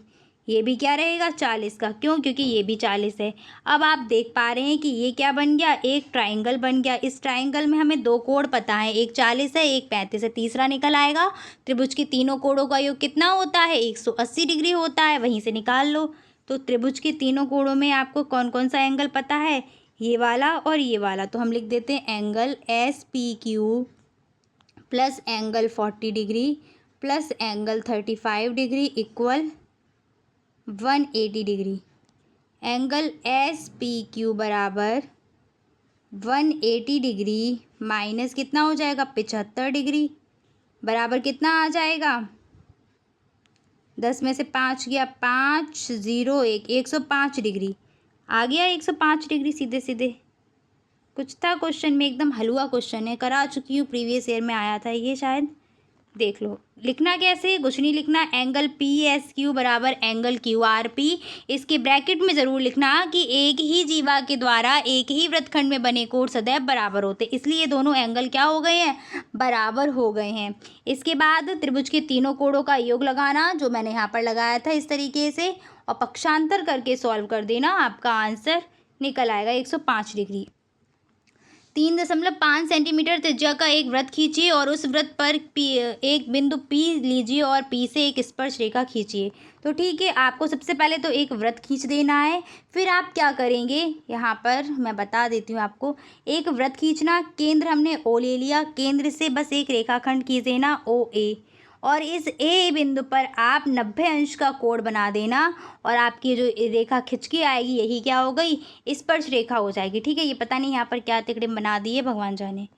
ये भी क्या रहेगा? 40 का। क्यों? क्योंकि ये भी 40 है। अब आप देख पा रहे हैं कि ये क्या बन गया? एक ट्राइंगल बन गया। इस ट्राइंगल में हमें दो कोण पता है, एक 40 है, एक 35 है। तीसरा निकल आएगा। त्रिभुज के तीनों कोणों का योग कितना होता है? 180 डिग्री होता है। वहीं से निकाल लो। तो त्रिभुज के तीनों कोणों में आपको कौन कौन सा एंगल पता है? ये वाला और ये वाला। तो हम लिख देते हैं angle SPQ plus angle 40 degree plus angle 35 degree equal 180 degree. Angle SPQ बराबर 180 डिग्री माइनस कितना हो जाएगा? 75 डिग्री बराबर कितना आ जाएगा? 10 में से 5 गया, 5 0 1, 105 डिग्री आ गया। 105 डिग्री सीधे सीधे। कुछ था क्वेश्चन में, एकदम हलवा क्वेश्चन है, करा चुकी हूँ, प्रीवियस ईयर में आया था ये शायद। देख लो। लिखना कैसे? कुछ नहीं लिखना। एंगल PSQ बराबर एंगल QRP। इसके ब्रैकेट में ज़रूर लिखना कि एक ही जीवा के द्वारा एक ही वृत्तखंड में बने कोण सदैव बराबर होते, इसलिए दोनों एंगल क्या हो गए हैं? बराबर हो गए हैं। इसके बाद त्रिभुज के तीनों कोणों का योग लगाना, जो मैंने यहाँ पर लगाया था इस तरीके से, और पक्षांतर करके सॉल्व कर देना। आपका आंसर निकल आएगा 105 डिग्री। 3.5 सेंटीमीटर त्रिज्या का एक वृत्त खींचिए और उस वृत्त पर एक बिंदु P लीजिए और P से एक स्पर्श रेखा खींचिए। तो ठीक है, आपको सबसे पहले तो एक वृत्त खींच देना है। फिर आप क्या करेंगे? यहाँ पर मैं बता देती हूँ आपको। एक वृत्त खींचना, केंद्र हमने O ले लिया, केंद्र से बस एक रेखाखंड खींच देना OA, और इस A बिंदु पर आप 90 अंश का कोण बना देना, और आपकी जो रेखा खिंच के आएगी यही क्या हो गई? स्पर्श रेखा हो जाएगी। ठीक है, ये पता नहीं यहाँ पर क्या तिकड़े बना दिए, भगवान जाने।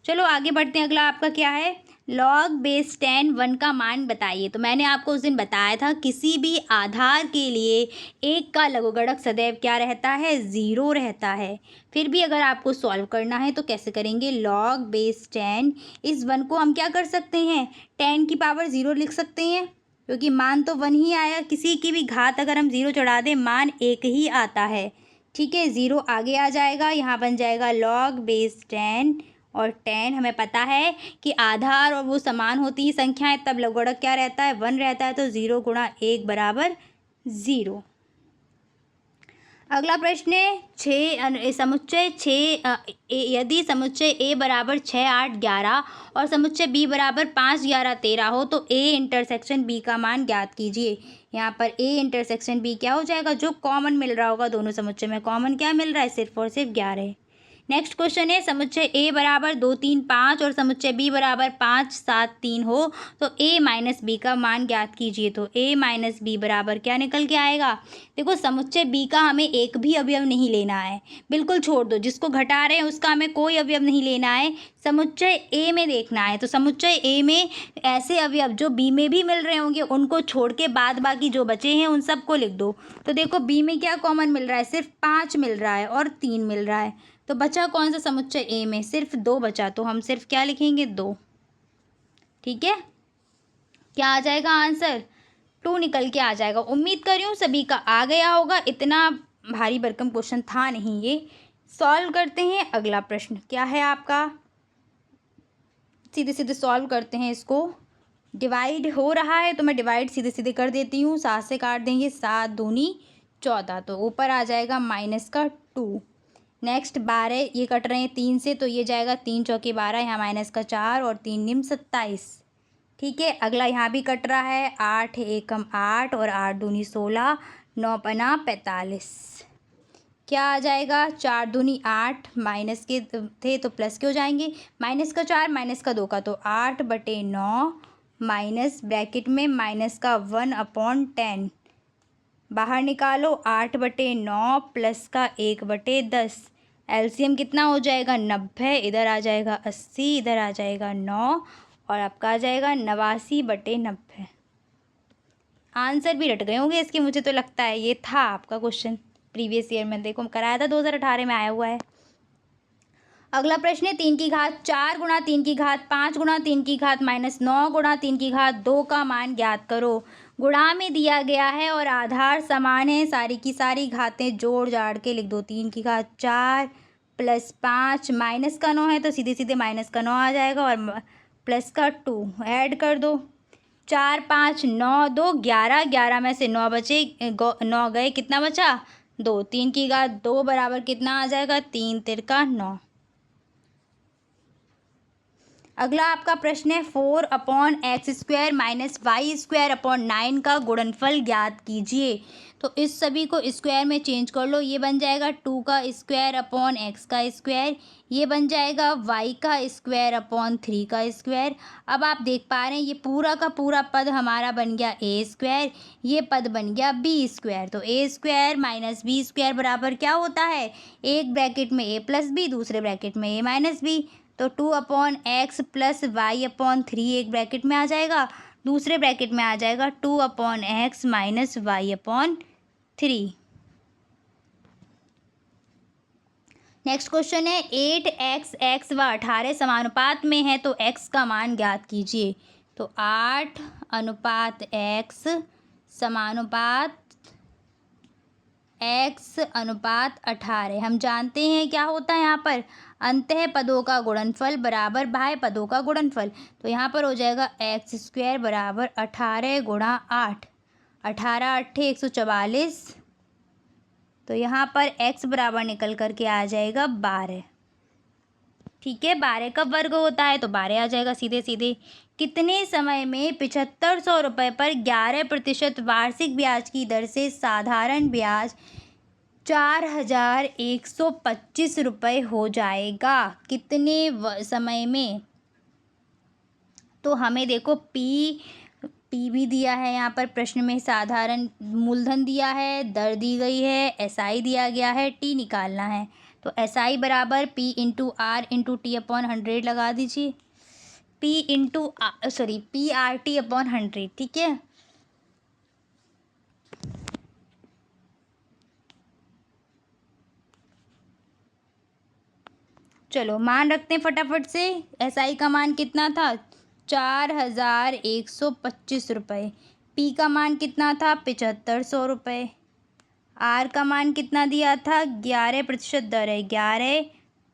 चलो आगे बढ़ते हैं। अगला आपका क्या है? log बेस 10 1 का मान बताइए। तो मैंने आपको उस दिन बताया था किसी भी आधार के लिए एक का लघुगणक सदैव क्या रहता है? 0 रहता है। फिर भी अगर आपको सॉल्व करना है तो कैसे करेंगे? log बेस 10, इस 1 को हम क्या कर सकते हैं? 10 की पावर 0 लिख सकते हैं, क्योंकि मान तो 1 ही आया। किसी की भी घात अगर हम 0 चढ़ा दें, मान 1 ही आता है। ठीक है, 0 आगे आ जाएगा, यहाँ बन जाएगा log बेस 10, और 10 हमें पता है कि आधार और वो समान होती हैं संख्याएं, तब लघुगणक क्या रहता है? 1 रहता है। तो 0 गुणा 1 बराबर 0। अगला प्रश्न है समुच्चय 6 यदि समुच्चय A बराबर 6 8 11 और समुच्चय B बराबर 5 11 13 हो तो A इंटरसेक्शन B का मान ज्ञात कीजिए। यहाँ पर A इंटरसेक्शन B क्या हो जाएगा? जो कॉमन मिल रहा होगा दोनों समुच्चय में, कॉमन क्या मिल रहा है? सिर्फ और सिर्फ 11। नेक्स्ट क्वेश्चन है समुच्चय A बराबर 2 3 5 और समुच्चय B बराबर 5 7 3 हो तो A माइनस बी का मान ज्ञात कीजिए। तो A माइनस बी बराबर क्या निकल के आएगा? देखो, समुच्चय B का हमें एक भी अवयव नहीं लेना है, बिल्कुल छोड़ दो। जिसको घटा रहे हैं उसका हमें कोई अवयव नहीं लेना है, समुच्चय A में देखना है। तो समुच्चय A में ऐसे अवयव जो B में भी मिल रहे होंगे उनको छोड़ के बाद बाकी जो बचे हैं उन सबको लिख दो। तो देखो, B में क्या कॉमन मिल रहा है? सिर्फ 5 मिल रहा है और 3 मिल रहा है। तो बचा कौन सा समुच्चय A में? सिर्फ 2 बचा, तो हम सिर्फ क्या लिखेंगे? 2। ठीक है, क्या आ जाएगा आंसर? 2 निकल के आ जाएगा। उम्मीद कर रही हूँ सभी का आ गया होगा, इतना भारी भरकम क्वेश्चन था नहीं ये। सॉल्व करते हैं अगला प्रश्न। क्या है आपका? सीधे सीधे सॉल्व करते हैं इसको। डिवाइड हो रहा है तो मैं डिवाइड सीधे सीधे कर देती हूँ। 7 से काट देंगे, 7 दूनी 14, तो ऊपर आ जाएगा माइनस का 2। नेक्स्ट 12, ये कट रहे हैं 3 से, तो ये जाएगा 3 चौके 12, यहाँ माइनस का 4 और 3 निम 27। ठीक है, अगला यहाँ भी कट रहा है, 8 एकम 8 और 8 दूनी 16, 9 पना 45। क्या आ जाएगा? 4 दूनी 8, माइनस के थे तो प्लस के हो जाएंगे, माइनस का 4 माइनस का 2 का, तो 8/9 माइनस ब्रैकेट में माइनस का 1/10, बाहर निकालो 8/9 प्लस का 1/10। एलसीएम कितना हो जाएगा? 90। इधर आ जाएगा 80, इधर आ जाएगा 9 और आपका आ जाएगा 89/90। आंसर भी रट गए होंगे इसके, मुझे तो लगता है ये था आपका क्वेश्चन प्रीवियस ईयर में, देखो कराया था 2018 में आया हुआ है। अगला प्रश्न है 3 की घात 4 गुणा 3 की घात 5 गुणा 3 की घात -9 गुणा 3 की घात 2 का मान ज्ञात करो। गुणा में दिया गया है और आधार समान है, सारी की सारी घातें जोड़ जाड़ के लिख दो। 3 की घात 4 प्लस 5 माइनस का 9 है तो सीधे सीधे माइनस का 9 आ जाएगा और प्लस का 2 ऐड कर दो। 4 5 9 2 11, 11 में से 9 बचे, 9 गए, कितना बचा 2। 3 की घात 2 बराबर कितना आ जाएगा 3 तिरका 9। अगला आपका प्रश्न है 4/x² - y² 9 का गुणनफल ज्ञात कीजिए। तो इस सभी को स्क्वायर में चेंज कर लो, ये बन जाएगा 2 का स्क्वायर अपॉन x का स्क्वायर, ये बन जाएगा y का स्क्वायर अपॉन 3 का स्क्वायर। अब आप देख पा रहे हैं ये पूरा का पूरा पद हमारा बन गया a², ये पद बन गया b²। तो a² - b² बराबर क्या होता है, एक ब्रैकेट में a प्लस बी, दूसरे ब्रैकेट में a माइनस बी। तो 2/x प्लस वाई अपॉन 3 एक ब्रैकेट में आ जाएगा, दूसरे ब्रैकेट में आ जाएगा 2/x minus y upon 3। Next question है 8x x व 18 समानुपात में है तो x का मान ज्ञात कीजिए। तो 8:x समानुपात x अनुपात 18, हम जानते हैं क्या होता है यहाँ पर, अंतः पदों का गुणनफल बराबर बाह्य पदों का गुणनफल। तो यहाँ पर हो जाएगा x² बराबर 18 गुणा 8, 18 8 144। तो यहाँ पर x बराबर निकल करके आ जाएगा 12। ठीक है, 12 का वर्ग होता है तो 12 आ जाएगा सीधे सीधे। कितने समय में 7500 रुपये पर 11% वार्षिक ब्याज की दर से साधारण ब्याज 4125 रुपये हो जाएगा, कितने समय में। तो हमें देखो पी भी दिया है यहाँ पर प्रश्न में, साधारण मूलधन दिया है, दर दी गई है, एसआई दिया गया है, टी निकालना है। तो एसआई बराबर P into R into T upon 100 लगा दीजिए, पी आर टी अपॉन 100। ठीक है, चलो मान रखते हैं फटाफट से। एसआई का मान कितना था 4125 रुपये, पी का मान कितना था 7500 रुपये, आर का मान कितना दिया था 11% दर है 11,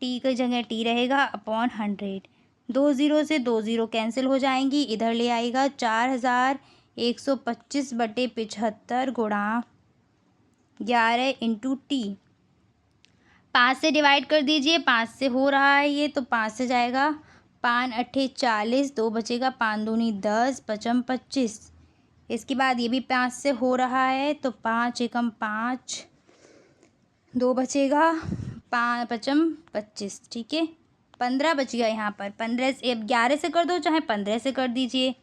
टी की जगह टी रहेगा अपॉन 100। 2 0 से 2 0 कैंसिल हो जाएंगी, इधर ले आएगा 4125/75 गुणा 11 इंटू टी। 5 से डिवाइड कर दीजिए, 5 से हो रहा है ये तो 5 से जाएगा, 5 8 40, 2 बचेगा, 5 दूनी 10, 5 25। इसके बाद ये भी 5 से हो रहा है तो 5 एकम 5, 2 बचेगा, 5 5 25। ठीक है, 15 बच गया यहाँ पर। 15 से 11 से कर दो चाहे 15 से कर दीजिए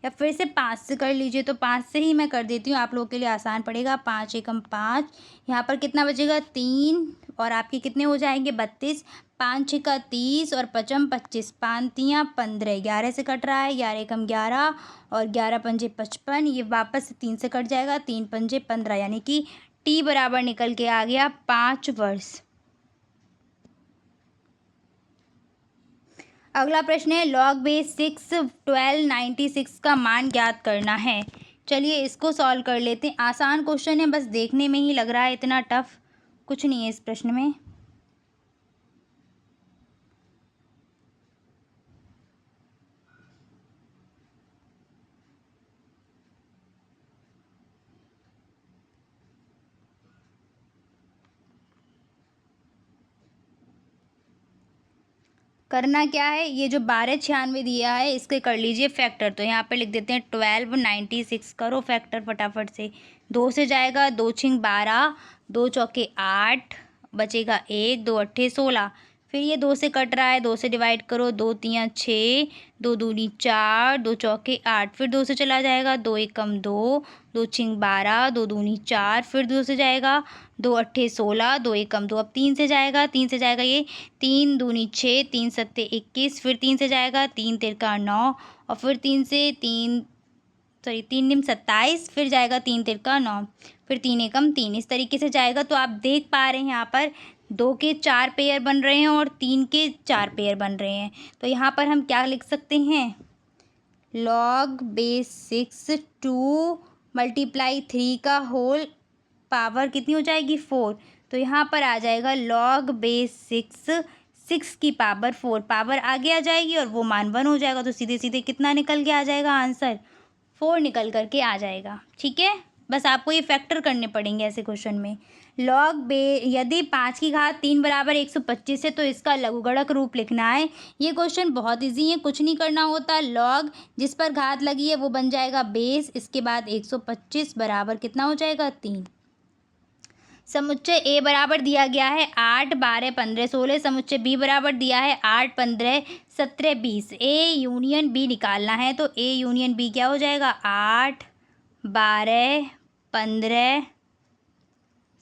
या फिर से 5 से कर लीजिए। तो 5 से ही मैं कर देती हूँ, आप लोगों के लिए आसान पड़ेगा। 5 एकम 5, यहाँ पर कितना बचेगा 3 और आपके कितने हो जाएंगे 32, 5 6 का 30 और 5 25, 5 3 15, 11 से कट रहा है, 11 एकम 11 और 11 पंजे 55, ये वापस से 3 से कट जाएगा, 3 पंजे 15, यानी कि टी बराबर निकल के आ गया 5 वर्ष। अगला प्रश्न है log बेस 6 1296 का मान ज्ञात करना है। चलिए इसको सॉल्व कर लेते हैं, आसान क्वेश्चन है, बस देखने में ही लग रहा है इतना टफ कुछ नहीं है इस प्रश्न में। करना क्या है, ये जो 1296 दिया है इसके कर लीजिए फैक्टर। तो यहाँ पे लिख देते हैं 1296 करो फैक्टर फटाफट से। 2 से जाएगा, 2 छिंग 12, 2 चौके 8, बचेगा 1, 2 अट्ठे 16। फिर ये 2 से कट रहा है, 2 से डिवाइड करो, 2 3 6, 2 दूनी 4, 2 चौके 8, फिर 2 से चला जाएगा, 2 एकम 2, 2 छिंग 12, 2 दूनी 4, फिर 2 से जाएगा, 2 अट्ठे 16, 2 एकम 2, अब 3 से जाएगा, 3 से जाएगा ये 3 दूनी 6, 3 सत्ते 21, फिर 3 से जाएगा, 3 तिरका 9 और फिर 3 से 3 सॉरी 3 निम 27, फिर जाएगा 3 तिरका 9, फिर 3 एकम 3, इस तरीके से जाएगा। तो आप देख पा रहे हैं यहाँ पर 2 के 4 पेयर बन रहे हैं और 3 के 4 पेयर बन रहे हैं। तो यहाँ पर हम क्या लिख सकते हैं, log बेस 6 2 मल्टीप्लाई 3 का होल पावर कितनी हो जाएगी 4। तो यहाँ पर आ जाएगा log बेस 6 की पावर 4, पावर आगे आ जाएगी और वो मान 1 हो जाएगा। तो सीधे सीधे कितना निकल के आ जाएगा आंसर, 4 निकल करके आ जाएगा। ठीक है, बस आपको ये फैक्टर करने पड़ेंगे ऐसे क्वेश्चन में। यदि 5 की घात 3 बराबर 125 है तो इसका लघुगणक रूप लिखना है। ये क्वेश्चन बहुत इजी है, कुछ नहीं करना होता। लॉग जिस पर घात लगी है वो बन जाएगा बेस, इसके बाद 125 बराबर कितना हो जाएगा 3। समुच्चय ए बराबर दिया गया है 8 12 15 16, समुच्चय बी बराबर दिया है 8 15 17 20। ए यूनियन बी निकालना है तो ए यूनियन बी क्या हो जाएगा 8 12 15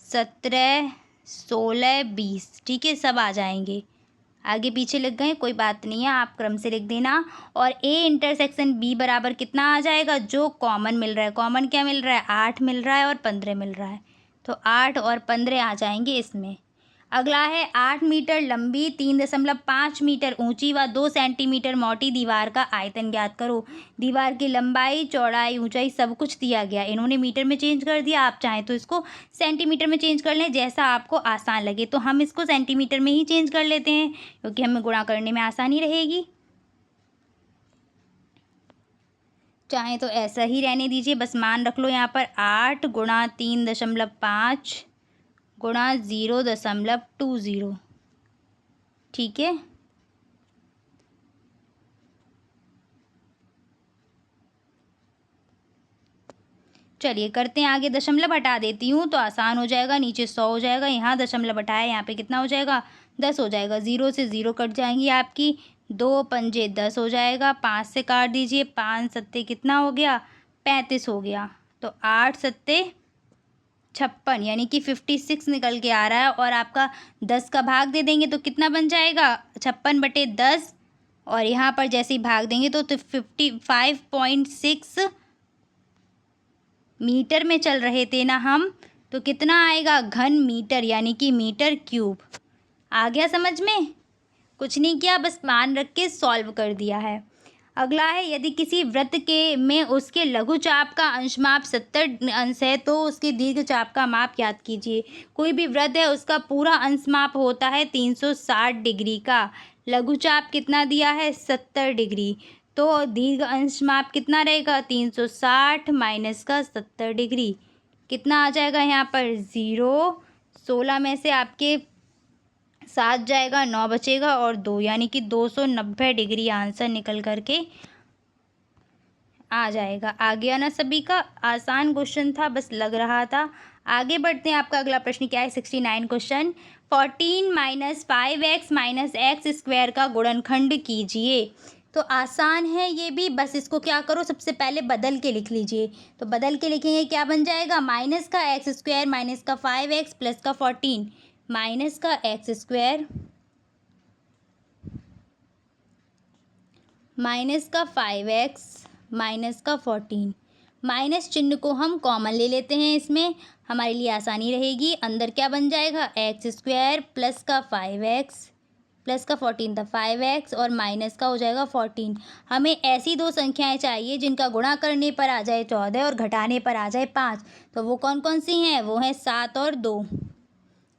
17 16 20। ठीक है, सब आ जाएंगे, आगे पीछे लिख गए कोई बात नहीं है, आप क्रम से लिख देना। और ए इंटरसेक्शन बी बराबर कितना आ जाएगा, जो कॉमन मिल रहा है, कॉमन क्या मिल रहा है 8 मिल रहा है और 15 मिल रहा है, तो 8 और 15 आ जाएंगे इसमें। अगला है 8 मीटर लंबी 3.5 मीटर ऊंची व 2 सेंटीमीटर मोटी दीवार का आयतन ज्ञात करो। दीवार की लंबाई चौड़ाई ऊंचाई सब कुछ दिया गया, इन्होंने मीटर में चेंज कर दिया, आप चाहें तो इसको सेंटीमीटर में चेंज कर लें, जैसा आपको आसान लगे। तो हम इसको सेंटीमीटर में ही चेंज कर लेते हैं क्योंकि हमें गुणा करने में आसानी रहेगी। चाहे तो ऐसा ही रहने दीजिए, बस मान रख लो यहाँ पर 8 गुणा 3.5 गुणा 0.20। ठीक है, चलिए करते हैं आगे। दशमलव हटा देती हूँ तो आसान हो जाएगा, नीचे 100 हो जाएगा, यहाँ दशमलव हटाया यहाँ पे कितना हो जाएगा 10 हो जाएगा। 0 से 0 कट जाएंगी आपकी, 2 पंजे 10 हो जाएगा, 5 से काट दीजिए, 5 सत्ते कितना हो गया 35 हो गया। तो 8 सत्ते 56 यानी कि 56 निकल के आ रहा है। और आपका 10 का भाग दे देंगे तो कितना बन जाएगा 56/10, और यहाँ पर जैसे ही भाग देंगे तो 55.6 मीटर में चल रहे थे ना हम, तो कितना आएगा घन मीटर यानी कि मीटर क्यूब। आ गया समझ में, कुछ नहीं किया, बस मान रख के सॉल्व कर दिया है। अगला है यदि किसी वृत्त के में उसके लघु चाप का अंश माप 70 अंश है तो उसके दीर्घ चाप का माप याद कीजिए। कोई भी वृत्त है उसका पूरा अंश माप होता है 360 डिग्री का, लघु चाप कितना दिया है 70 डिग्री, तो दीर्घ अंश माप कितना रहेगा 360 माइनस का 70 डिग्री, कितना आ जाएगा यहाँ पर 0। 16 में से आपके 7 जाएगा, 9 बचेगा और 2 यानी कि 290 डिग्री आंसर निकल करके आ जाएगा। आ गया ना सभी का, आसान क्वेश्चन था, बस लग रहा था। आगे बढ़ते हैं, आपका अगला प्रश्न क्या है 69 क्वेश्चन। 14 - 5x - x² का गुणनखंड कीजिए। तो आसान है ये भी, बस इसको क्या करो सबसे पहले बदल के लिख लीजिए। तो बदल के लिखेंगे क्या बन जाएगा, माइनस का x² माइनस का 5x प्लस का 14, माइनस का x² माइनस का 5x माइनस का 14। माइनस चिन्ह को हम कॉमन ले लेते हैं, इसमें हमारे लिए आसानी रहेगी। अंदर क्या बन जाएगा x² प्लस का 5x प्लस का 14 था 5x और माइनस का हो जाएगा 14। हमें ऐसी दो संख्याएं चाहिए जिनका गुणा करने पर आ जाए 14 और घटाने पर आ जाए 5। तो वो कौन कौन सी हैं, वो हैं 7 और 2,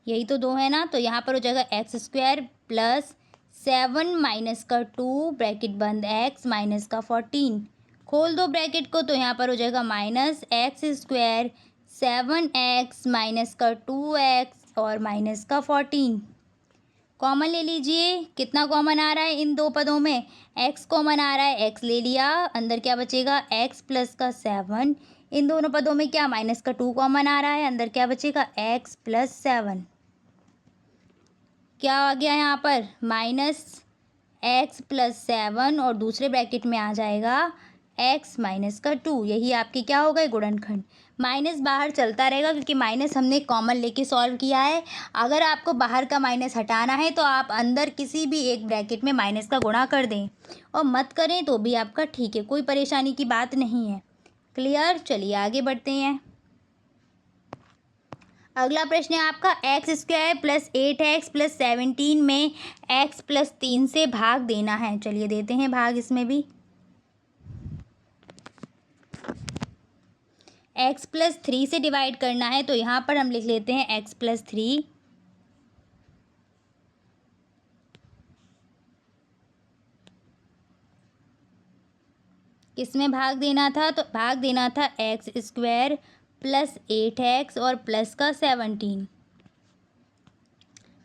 यही तो 2 है ना। तो यहाँ पर हो जाएगा x² प्लस 7 माइनस का 2 ब्रैकेट बंद x माइनस का 14, खोल दो ब्रैकेट को, तो यहाँ पर हो जाएगा माइनस x² 7x माइनस का 2x और माइनस का 14। कॉमन ले लीजिए, कितना कॉमन आ रहा है इन दो पदों में, x कॉमन आ रहा है, x ले लिया, अंदर क्या बचेगा x प्लस का 7, इन दोनों पदों में क्या माइनस का 2 कॉमन आ रहा है, अंदर क्या बचेगा x प्लस 7। क्या आ गया यहाँ पर माइनस x प्लस 7 और दूसरे ब्रैकेट में आ जाएगा x माइनस का 2, यही आपके क्या हो गए गुणनखंड। माइनस बाहर चलता रहेगा क्योंकि माइनस हमने कॉमन लेके सॉल्व किया है। अगर आपको बाहर का माइनस हटाना है तो आप अंदर किसी भी एक ब्रैकेट में माइनस का गुणा कर दें, और मत करें तो भी आपका ठीक है, कोई परेशानी की बात नहीं है। क्लियर। चलिए आगे बढ़ते हैं। अगला प्रश्न है आपका x² + 8x + 17 में x + 3 से भाग देना है। चलिए देते हैं भाग इसमें भी। x + 3 से डिवाइड करना है तो यहाँ पर हम लिख लेते हैं x + 3। किसमें भाग देना था? तो भाग देना था x² + 8x और प्लस का 17।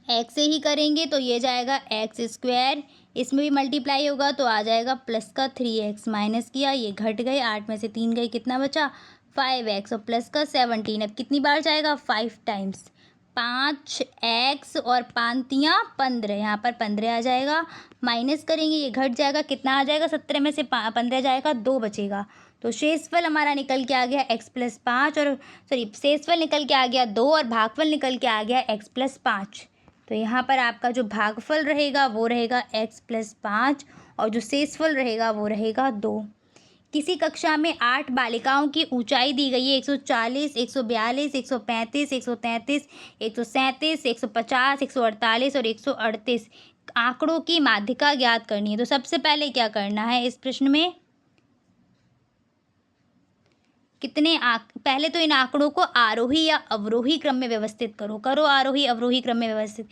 x से ही करेंगे तो ये जाएगा x², इसमें भी मल्टीप्लाई होगा तो आ जाएगा प्लस का 3x। माइनस किया, ये घट गए, 8 में से 3 गए, कितना बचा? 5x और प्लस का 17। अब कितनी बार जाएगा? 5 टाइम्स। 5x और 5×3 = 15, यहाँ पर 15 आ जाएगा। माइनस करेंगे, ये घट जाएगा, कितना आ जाएगा? 17 में से 15 जाएगा, 2 बचेगा। तो शेषफल हमारा निकल के आ गया x + 5 और शेषफल निकल के आ गया 2 और भागफल निकल के आ गया x + 5। तो यहाँ पर आपका जो भागफल रहेगा वो रहेगा x + 5 और जो शेषफल रहेगा वो रहेगा 2। किसी कक्षा में 8 बालिकाओं की ऊंचाई दी गई है 140, 142, 135, 133, 137, 150, 148 और 138 आंकड़ों की माध्यिका ज्ञात करनी है। तो सबसे पहले क्या करना है इस प्रश्न में? पहले तो इन आंकड़ों को आरोही या अवरोही क्रम में व्यवस्थित करो आरोही अवरोही क्रम में व्यवस्थित।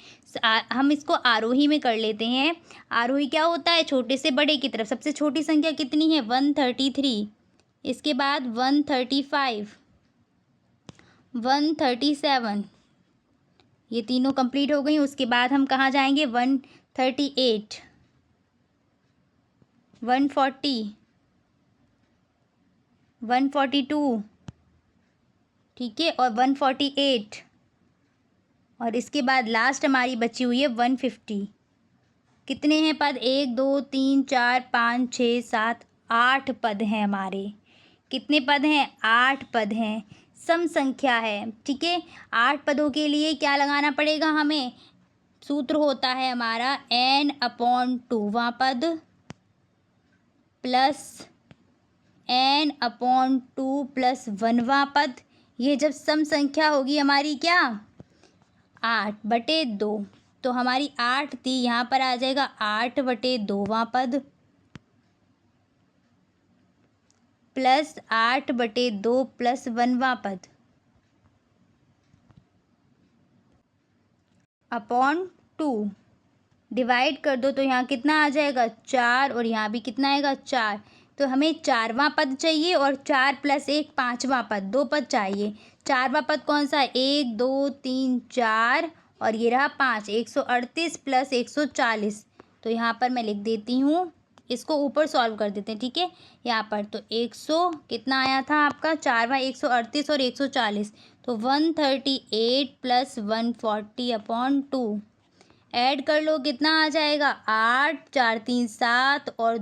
हम इसको आरोही में कर लेते हैं। आरोही क्या होता है? छोटे से बड़े की तरफ। सबसे छोटी संख्या कितनी है? 133। इसके बाद 135, 137, ये तीनों कंप्लीट हो गई। उसके बाद हम कहाँ जाएंगे? 138, 140, 142, ठीक है, और 148 और इसके बाद लास्ट हमारी बची हुई है 150। कितने हैं पद? 1 2 3 4 5 6 7 8 पद हैं हमारे। कितने पद हैं? 8 पद हैं। सम संख्या है, ठीक है। 8 पदों के लिए क्या लगाना पड़ेगा हमें? सूत्र होता है हमारा n/2वां पद प्लस n/2 + 1वां पद। ये जब सम संख्या होगी हमारी क्या? 8/2। तो हमारी 8 थी, यहाँ पर आ जाएगा 8/2वां पद प्लस 8/2 + 1वां पद अपॉन 2। डिवाइड कर दो तो यहाँ कितना आ जाएगा? 4 और यहाँ भी कितना आएगा? 4। तो हमें 4वां पद चाहिए और 4 + 1 5वां पद, 2 पद चाहिए। 4वां पद कौन सा है? 1 2 3 4 और ये रहा 5। 138 + 140। तो यहाँ पर मैं लिख देती हूँ, इसको ऊपर सॉल्व कर देते हैं, ठीक है। यहाँ पर तो 100 कितना आया था आपका? 4वां 138 और 140, तो 138 + 140/2। ऐड कर लो, कितना आ जाएगा? 8, 4 3 7 और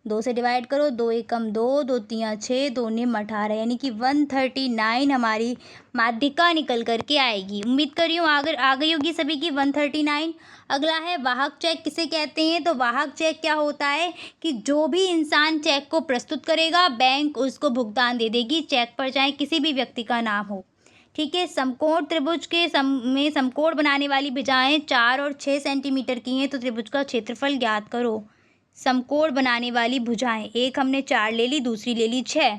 2 से डिवाइड करो, 2 एकम 2, 2 तियाँ 6, 2 निम 18, यानी कि 139 हमारी माध्यिका निकल करके आएगी। उम्मीद कर रही हूँ आ गई होगी सभी की 139। अगला है वाहक चेक किसे कहते हैं? तो वाहक चेक क्या होता है कि जो भी इंसान चेक को प्रस्तुत करेगा बैंक उसको भुगतान दे देगी, चेक पर चाहे किसी भी व्यक्ति का नाम हो, ठीक है। समकोण त्रिभुज के में समकोण बनाने वाली भुजाएं 4 और 6 सेंटीमीटर की हैं, तो त्रिभुज का क्षेत्रफल ज्ञात करो। समकोण बनाने वाली भुजाएं, एक हमने 4 ले ली, दूसरी ले ली 6।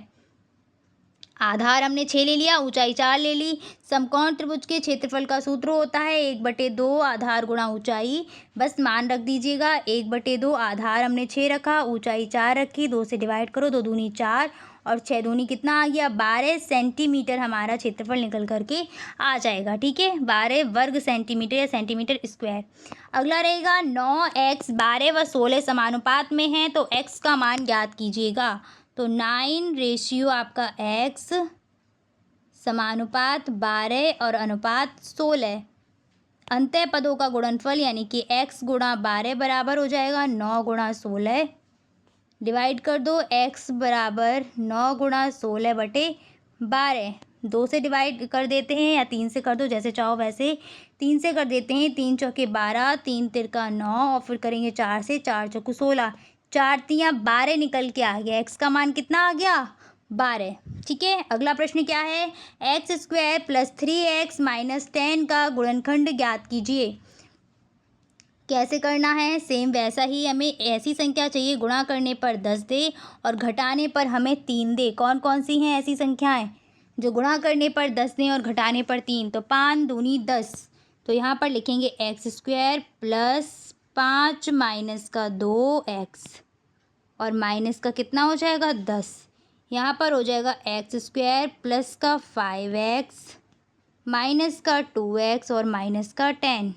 आधार हमने 6 ले लिया, ऊंचाई 4 ले ली। समकोण त्रिभुज के क्षेत्रफल का सूत्र होता है 1/2 आधार गुणा ऊंचाई। बस मान रख दीजिएगा, 1/2 आधार हमने 6 रखा, ऊंचाई 4 रखी, 2 से डिवाइड करो, 2 दूनी 4 और 6 दूनी कितना आ गया? 12 सेंटीमीटर हमारा क्षेत्रफल निकल करके आ जाएगा, ठीक है। 12 वर्ग सेंटीमीटर या सेंटीमीटर स्क्वायर। अगला रहेगा 9x 12 व 16 समानुपात में है, तो x का मान ज्ञात कीजिएगा। तो 9 आपका x समानुपात 12 और अनुपात 16। अंतः पदों का गुणनफल यानी कि x × 12 बराबर हो जाएगा 9 × 16। डिवाइड कर दो, x बराबर 9 × 16/12। 2 से डिवाइड कर देते हैं या 3 से कर दो, जैसे चाहो वैसे। 3 से कर देते हैं, 3 चौके 12, 3 तिरका 9 और फिर करेंगे 4 से, 4 चौके 16, 4 तियाँ 12 निकल के आ गया। x का मान कितना आ गया? 12। ठीक है, अगला प्रश्न क्या है, x² + 3x - 10 का गुणनखंड ज्ञात कीजिए। कैसे करना है, सेम वैसा ही, हमें ऐसी संख्या चाहिए गुणा करने पर 10 दे और घटाने पर हमें 3 दे। कौन कौन सी हैं ऐसी संख्याएं जो गुणा करने पर 10 दें और घटाने पर 3? तो 5 दूनी 10, तो यहाँ पर लिखेंगे x² + 5 - 2x और माइनस का कितना हो जाएगा 10। यहाँ पर हो जाएगा x² प्लस का 5x माइनस का 2x और माइनस का 10।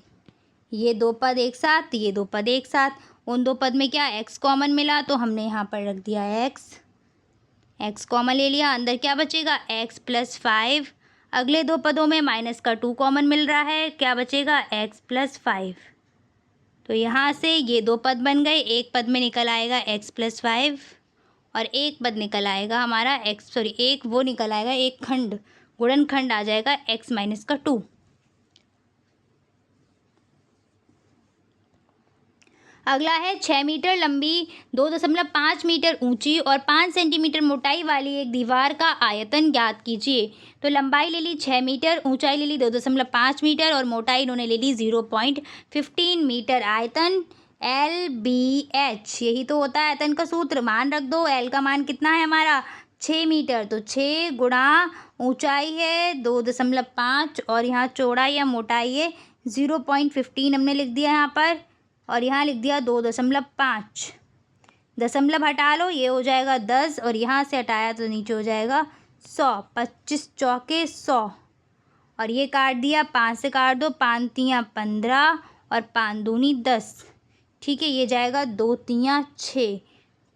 ये दो पद एक साथ, ये दो पद एक साथ, उन दो पद में क्या x कॉमन मिला तो हमने यहाँ पर रख दिया x कॉमन ले लिया, अंदर क्या बचेगा x + 5। अगले दो पदों में माइनस का 2 कॉमन मिल रहा है, क्या बचेगा x + 5। तो यहाँ से ये दो पद बन गए, एक पद में निकल आएगा x + 5 और एक पद निकल आएगा हमारा एक वो निकल आएगा, एक खंड गुणनखंड आ जाएगा x - 2। अगला है 6 मीटर लंबी, 2.5 मीटर ऊंची और 5 सेंटीमीटर मोटाई वाली एक दीवार का आयतन ज्ञात कीजिए। तो लंबाई ले ली 6 मीटर, ऊंचाई ले ली 2.5 मीटर और मोटाई इन्होंने ले ली 0.15 मीटर। आयतन LBH, यही तो होता है आयतन का सूत्र। मान रख दो, L का मान कितना है हमारा 6 मीटर, तो 6 गुणा ऊंचाई है 2.5 और यहाँ चौड़ाई या मोटाई है 0.15 हमने लिख दिया यहाँ पर और यहाँ लिख दिया 2.5। दशमलव हटा लो, ये हो जाएगा 10 और यहाँ से हटाया तो नीचे हो जाएगा 100। 25 चौके 100 और ये काट दिया, 5 से काट दो, 5 तियाँ 15 और 5 दूनी 10। ठीक है, ये जाएगा 2 तियाँ 6,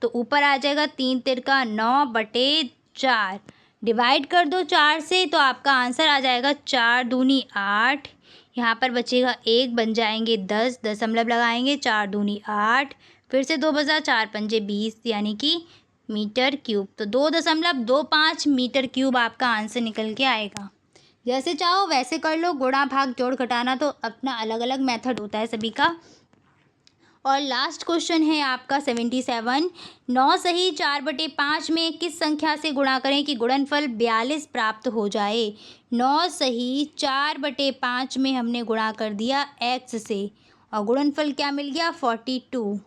तो ऊपर आ जाएगा 3 तिरका 9/4। डिवाइड कर दो 4 से तो आपका आंसर आ जाएगा 4 दूनी 8। यहाँ पर बचेगा 1, बन जाएंगे 10, दशमलव लगाएंगे 4 दूनी 8, फिर से 2 बजा 4 पंजे 20 यानी कि मीटर क्यूब। तो 2.25 मीटर क्यूब आपका आंसर निकल के आएगा। जैसे चाहो वैसे कर लो, गुणा भाग जोड़ घटाना तो अपना अलग अलग मेथड होता है सभी का। और लास्ट क्वेश्चन है आपका 77। 9 सही 4/5 में किस संख्या से गुणा करें कि गुणनफल 42 प्राप्त हो जाए? 9 सही 4/5 में हमने गुणा कर दिया x से और गुणनफल क्या मिल गया 42।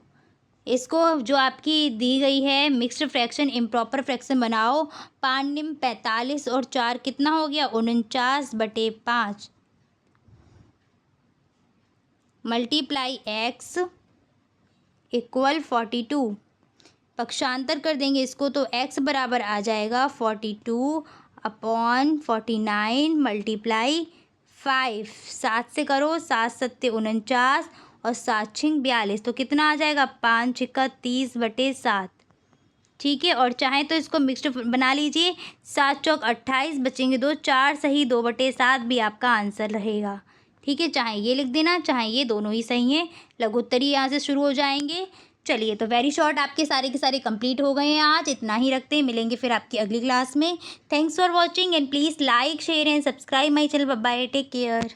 इसको जो आपकी दी गई है मिक्स्ड फ्रैक्शन इम्प्रॉपर फ्रैक्शन बनाओ। 5 निम 45 और 4 कितना हो गया 49/5 मल्टीप्लाई x = 42। पक्षांतर कर देंगे इसको तो x बराबर आ जाएगा 42/49 मल्टीप्लाई 5। 7 से करो, 7 सत्ते 49 और 7 छिंग 42, तो कितना आ जाएगा 5 छिक्का 30/7। ठीक है, और चाहें तो इसको मिक्स्ड बना लीजिए, 7 चौक 28, बचेंगे 2, 4 सही 2/7 भी आपका आंसर रहेगा। ठीक है, चाहे ये लिख देना, चाहे ये, दोनों ही सही हैं। लघुत्तरी यहाँ से शुरू हो जाएंगे। चलिए, तो वेरी शॉर्ट आपके सारे के सारे कंप्लीट हो गए हैं। आज इतना ही रखते हैं, मिलेंगे फिर आपकी अगली क्लास में। Thanks for watching and please like share and subscribe my channel. Bye, take care.